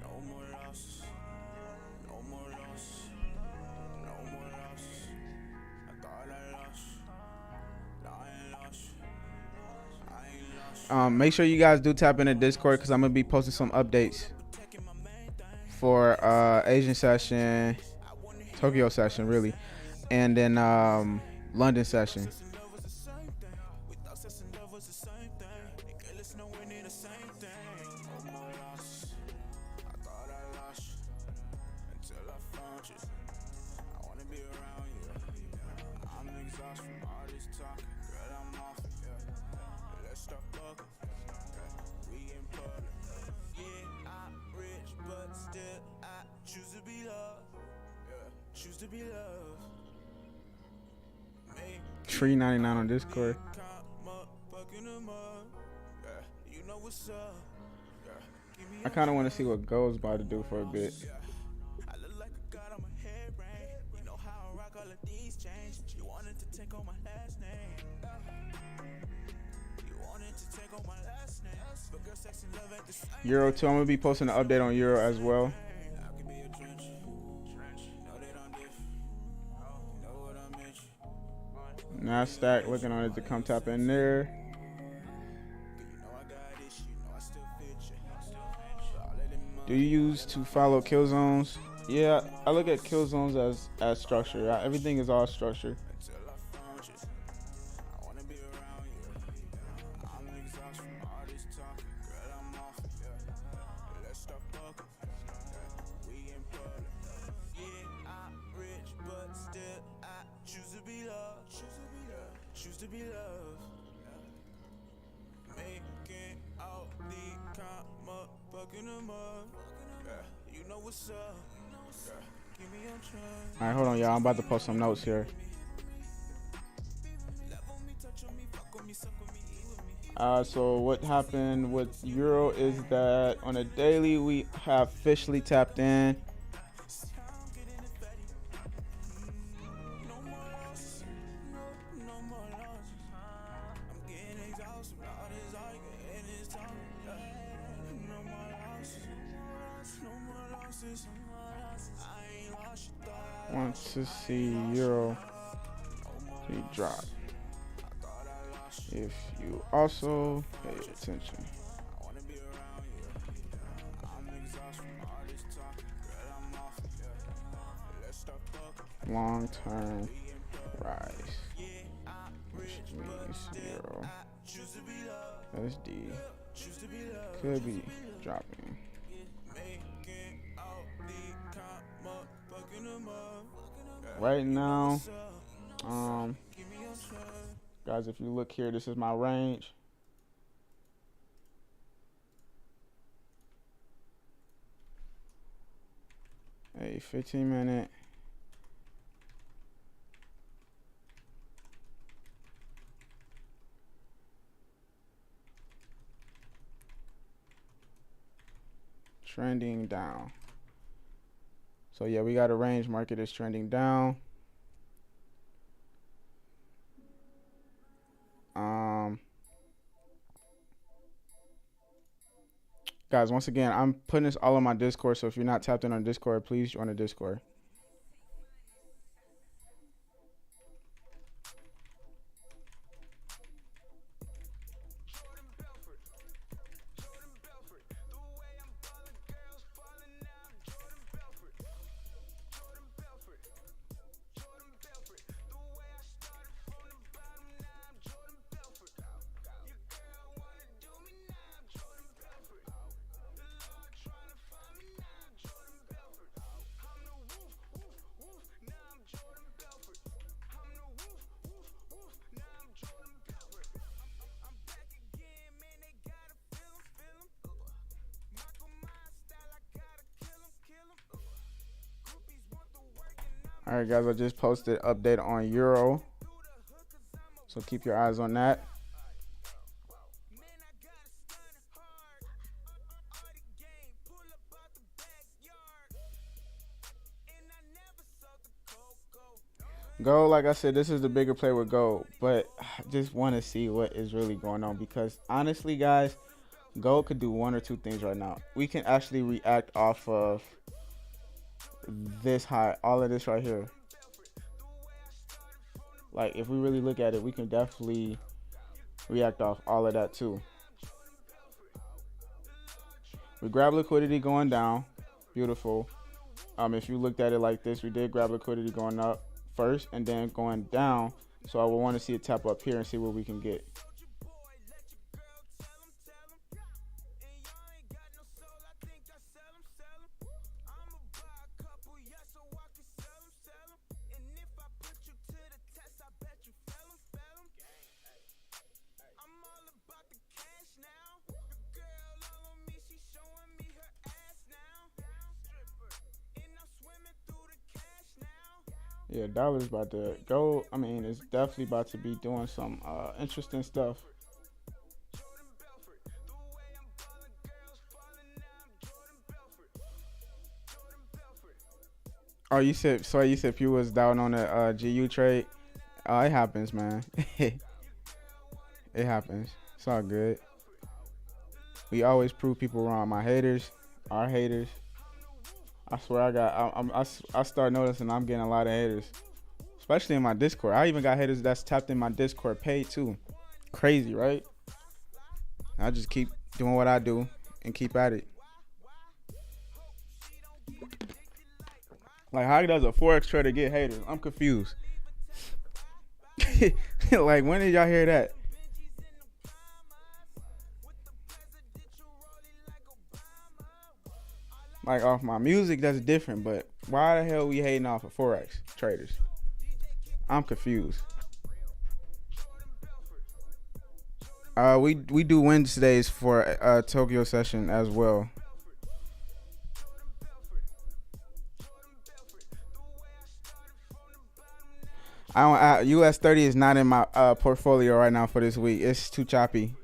Make sure you guys do tap into Discord because I'm gonna be posting some updates for Asian session, Tokyo session really, and then London session. $3.99 on Discord. I kind of want to see what Gold's about to do for a bit. Euro 2, I'm going to be posting an update on Euro as well. Nasdaq, looking on it to come tap in there. Do you use to follow kill zones? Yeah, I look at kill zones as structure. Everything is all structure. Alright, hold on, y'all. I'm about to post some notes here. So what happened with Euro is that on a daily we have officially tapped in. Want to see Euro drop. If you also pay attention. Long-term rise, which means Euro SD could be dropping. Right now, guys, if you look here, this is my range. A 15-minute. Trending down. So yeah, we got a range. Market is trending down. Guys, once again, I'm putting this all on my Discord. So if you're not tapped in on Discord, please join the Discord. All right, guys, I just posted an update on Euro, so keep your eyes on that. Gold, like I said, this is the bigger play with gold, but I just want to see what is really going on because honestly, guys, gold could do one or two things right now. We can actually react off of this high, all of this right here. Like if we really look at it, we can definitely react off all of that too. We grab liquidity going down, beautiful. If you looked at it like this, we did grab liquidity going up first and then going down, so I would want to see it tap up here and see what we can get. Yeah, dollar's about to go. I mean, it's definitely about to be doing some interesting stuff. Oh, you said so. You said you was down on the GU trade. It happens, man. It happens. It's all good. We always prove people wrong. My haters, our haters. I swear I start noticing I'm getting a lot of haters, especially in my Discord. I even got haters that's tapped in my Discord paid too. Crazy, right? I just keep doing what I do and keep at it. Like, how does a Forex trader get haters? I'm confused. Like, when did y'all hear that? Like, off my music, that's different, but why the hell we hating off of Forex traders? I'm confused. We do Wednesdays for Tokyo session as well. US30 is not in my portfolio right now for this week. It's too choppy.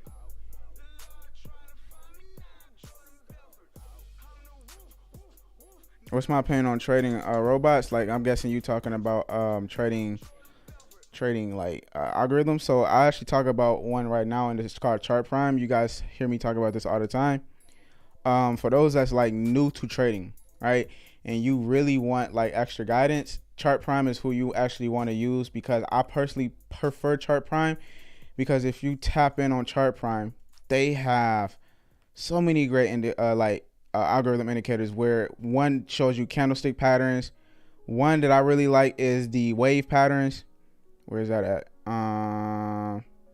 What's my opinion on trading robots? Like, I'm guessing you talking about trading like algorithms. So I actually talk about one right now, and it's called Chart Prime. You guys hear me talk about this all the time. For those that's like new to trading, right, and you really want like extra guidance, Chart Prime is who you actually want to use, because I personally prefer Chart Prime, because if you tap in on Chart Prime, they have so many great algorithm indicators, where one shows you candlestick patterns. One that I really like is the wave patterns. Where is that at?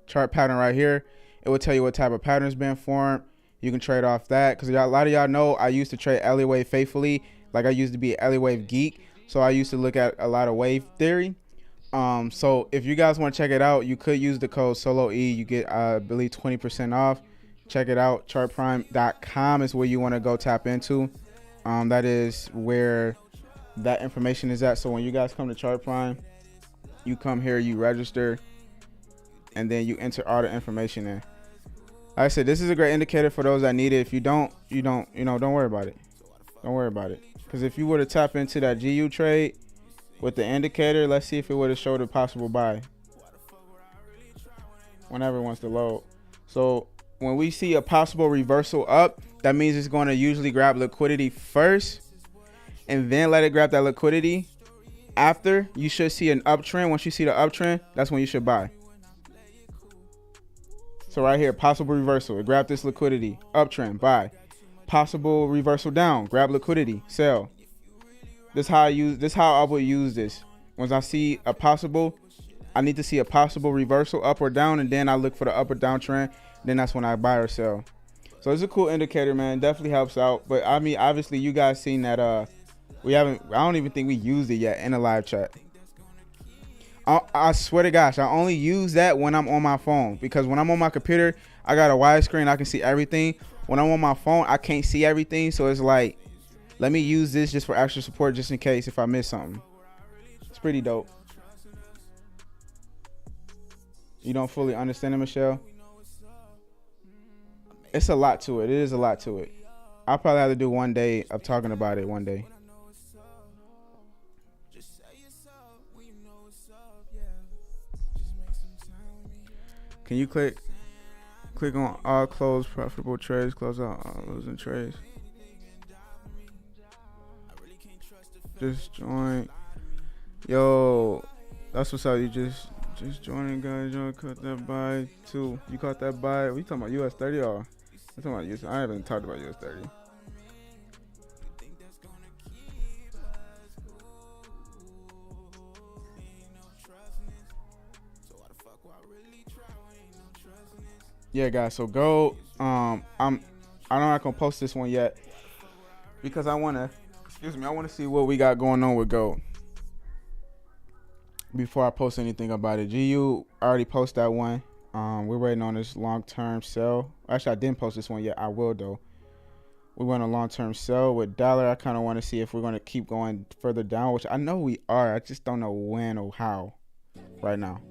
Chart pattern right here. It will tell you what type of patterns been formed. You can trade off that, because a lot of y'all know I used to trade Elliott wave faithfully. Like, I used to be an Elliott wave geek, so I used to look at a lot of wave theory. So if you guys want to check it out, you could use the code SOLOE. You get I believe 20% off. Check it out. Chartprime.com is where you want to go tap into. That is where that information is at. So when you guys come to Chart Prime, you come here, you register, and then you enter all the information in. Like I said, this is a great indicator for those that need it. If you don't worry about it. Don't worry about it. Because if you were to tap into that GU trade with the indicator, let's see if it would have showed a possible buy whenever it wants to load. So when we see a possible reversal up, that means it's going to usually grab liquidity first and then let it grab that liquidity. After, you should see an uptrend. Once you see the uptrend, that's when you should buy. So right here, possible reversal. It grabbed this liquidity. Uptrend, buy. Possible reversal down, grab liquidity, sell. This how I would use this. Once I see a possible, I need to see a possible reversal up or down, and then I look for the up or down trend. Then that's when I buy or sell. So it's a cool indicator, man. Definitely helps out. But I mean, obviously you guys seen that I don't even think we used it yet in a live chat. I swear to gosh, I only use that when I'm on my phone, because when I'm on my computer, I got a wide screen, I can see everything. When I'm on my phone, I can't see everything. So it's like, let me use this just for extra support, just in case if I miss something. It's pretty dope. You don't fully understand it, Michelle? It's a lot to it. It is a lot to it. I'll probably have to do one day of talking about it one day. Can you click on all close profitable trades, close out all losing trades? Just join. Yo, that's what's up. You just joining, guys. You caught that buy too. You caught that buy. We talking about US30 or? I'm talking about US. I haven't talked about US30. Yeah, guys. So go. I'm not gonna post this one yet because I wanna see what we got going on with gold before I post anything about it. GU I already posted that one. We're waiting on this long-term sell. Actually, I didn't post this one yet. I will though. We want a long-term sell with dollar. I kind of want to see if we're going to keep going further down, which I know we are. I just don't know when or how right now.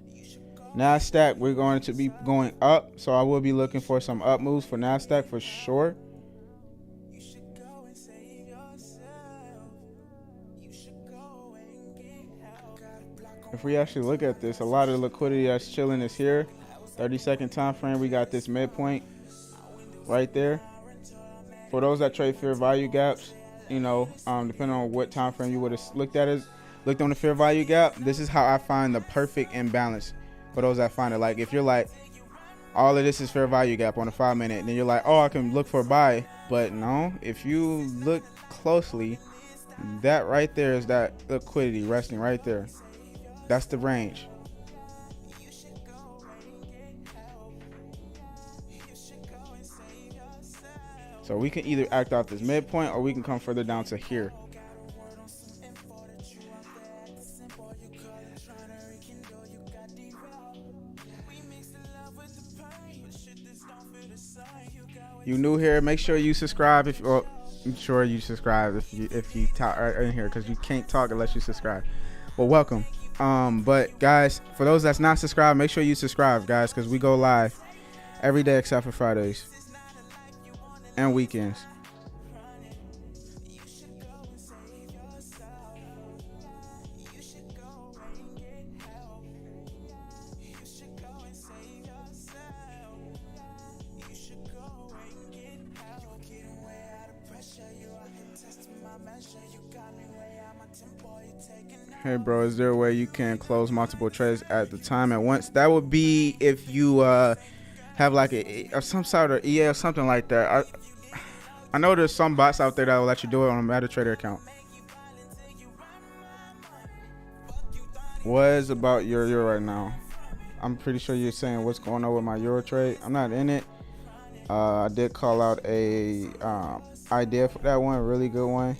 Nasdaq, we're going to be going up, so I will be looking for some up moves for Nasdaq for sure. If we actually look at this, a lot of the liquidity that's chilling is here. 30-second time frame, we got this midpoint right there. For those that trade fair value gaps, you know, depending on what time frame you would have looked on the fair value gap, this is how I find the perfect imbalance for those that find it. Like if you're like, all of this is fair value gap on a 5 minute, and then you're like, oh, I can look for a buy. But no, if you look closely, that right there is that liquidity resting right there. That's the range. So we can either act out this midpoint or we can come further down to here. You new here, make sure you subscribe. If well, I'm sure you subscribe if you talk in here, because you can't talk unless you subscribe. Well, welcome. But guys, for those that's not subscribed, make sure you subscribe, guys, because we go live every day except for Fridays and weekends. Hey bro, is there a way you can close multiple trades at the time at once? That would be if you have like some sort of EA or something like that. I know there's some bots out there that will let you do it on a MetaTrader account. What is about your euro right now? I'm pretty sure you're saying what's going on with my euro trade. I'm not in it. I did call out a idea for that one, a really good one.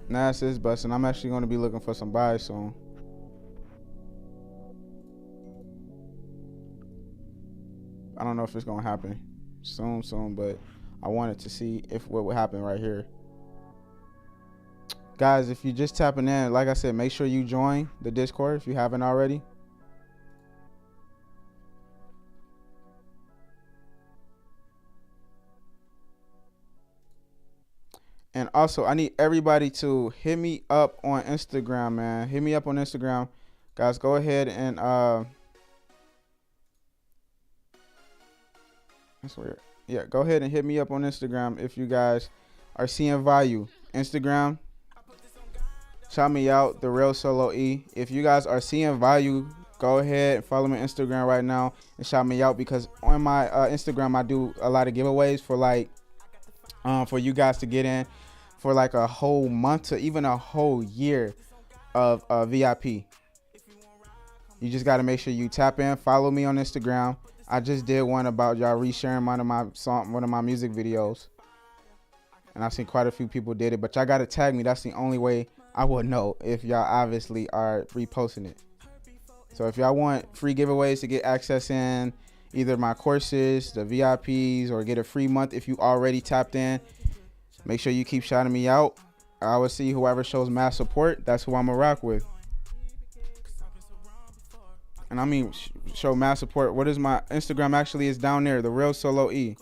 NAS is busting. I'm actually going to be looking for some buys soon. I don't know if it's going to happen soon, but I wanted to see if what would happen right here. Guys, if you're just tapping in, like I said, make sure you join the Discord if you haven't already. And also, I need everybody to hit me up on Instagram, man. Hit me up on Instagram. Guys, go ahead and that's weird. Yeah, go ahead and hit me up on Instagram if you guys are seeing value. Instagram, shout me out, the real Solo E. If you guys are seeing value, go ahead and follow me on Instagram right now and shout me out, because on my Instagram I do a lot of giveaways for like for you guys to get in for like a whole month to even a whole year of VIP. You just got to make sure you tap in, follow me on Instagram. I just did one about y'all resharing one of my music videos, and I've seen quite a few people did it, but y'all got to tag me. That's the only way I will know if y'all obviously are reposting it. So if y'all want free giveaways to get access in either my courses, the VIPs, or get a free month if you already tapped in, make sure you keep shouting me out. I will see whoever shows mass support. That's who I'm gonna rock with. And I mean, show mass support. What is my Instagram? Actually, is down there, the real Solo E.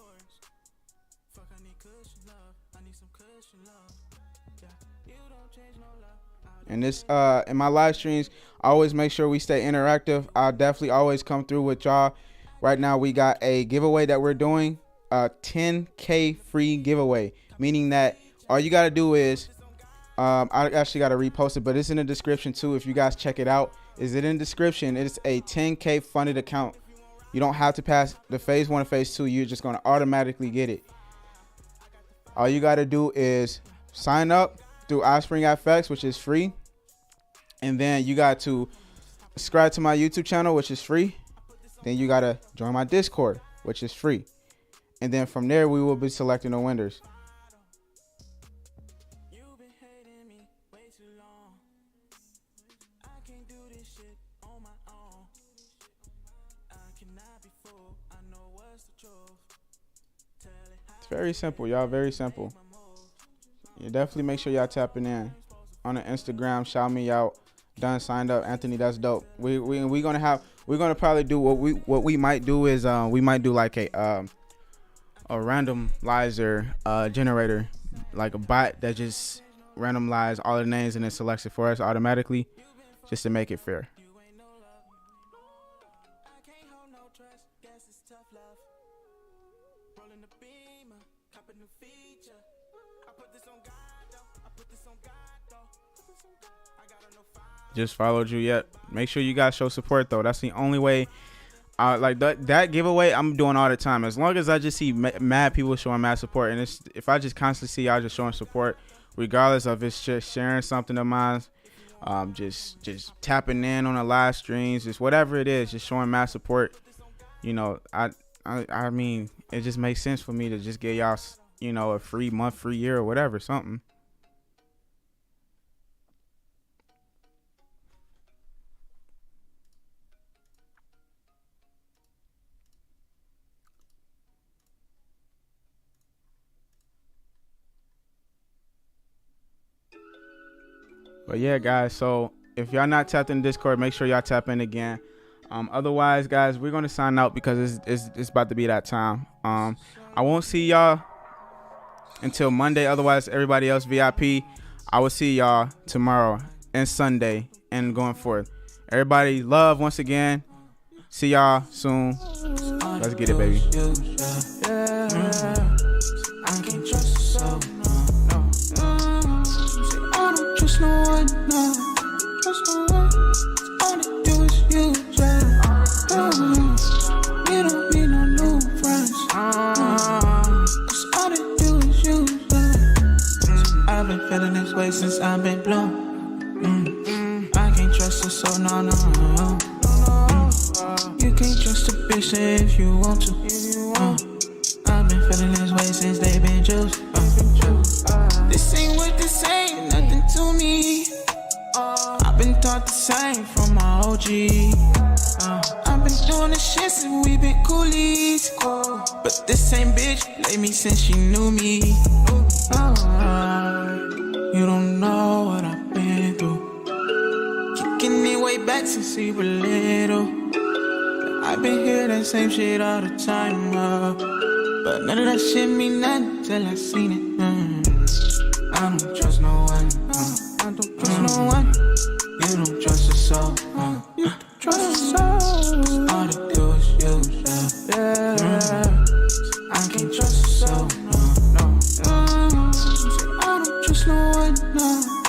And this in my live streams, I always make sure we stay interactive. I'll definitely always come through with y'all. Right now we got a giveaway that we're doing, a 10K free giveaway, meaning that all you got to do is I actually got to repost it, but it's in the description too. If you guys check it out, is it in the description? It's a 10K funded account. You don't have to pass the phase 1 and phase 2. You're just going to automatically get it. All you got to do is sign up through iSpring FX, which is free. And then you got to subscribe to my YouTube channel, which is free. Then you got to join my Discord, which is free. And then from there, we will be selecting the winners. very simple, y'all. Very simple. You definitely make sure y'all tapping in on the Instagram. Shout me out. Done, signed up. Anthony, that's dope. We're gonna probably do what we might do is we might do like a randomizer generator, like a bot that just randomize all the names and then selects it for us automatically, just to make it fair. Just followed you yet. Make sure you guys show support though. That's the only way. Like that giveaway I'm doing all the time. As long as I just see mad people showing mad support, and if I just constantly see y'all just showing support, regardless of it's just sharing something of mine, just tapping in on the live streams, just whatever it is, just showing mad support. You know, I mean, it just makes sense for me to just get y'all, you know, a free month, free year, or whatever, something. But yeah, guys, so if y'all not tapped in Discord, make sure y'all tap in again. Otherwise, guys, we're gonna sign out because it's about to be that time. I won't see y'all until Monday. Otherwise, everybody else VIP, I will see y'all tomorrow and Sunday and going forth. Everybody, love once again. See y'all soon. Let's get it, baby. No one, no, just no one. All they do is you, yeah. You don't need no new friends. Cause all they do is you, yeah. I've been feeling this way since I've been blown. I can't trust her, so no. You can't trust a bitch if you want to. I've been feeling this way since they been juiced. This ain't what this ain't, nothing to me. I've been taught the same from my OG. I've been doing this shit since we been coolies. But this same bitch played me since she knew me. You don't know what I've been through. Kicking it way back since we were little. I've been hearing that same shit all the time, but none of that shit mean nothing till I seen it. I don't trust no one. I don't trust no one. You don't trust a soul. You don't trust a soul. All they do is you, yeah. I can't trust a soul. No. I don't trust no one. No.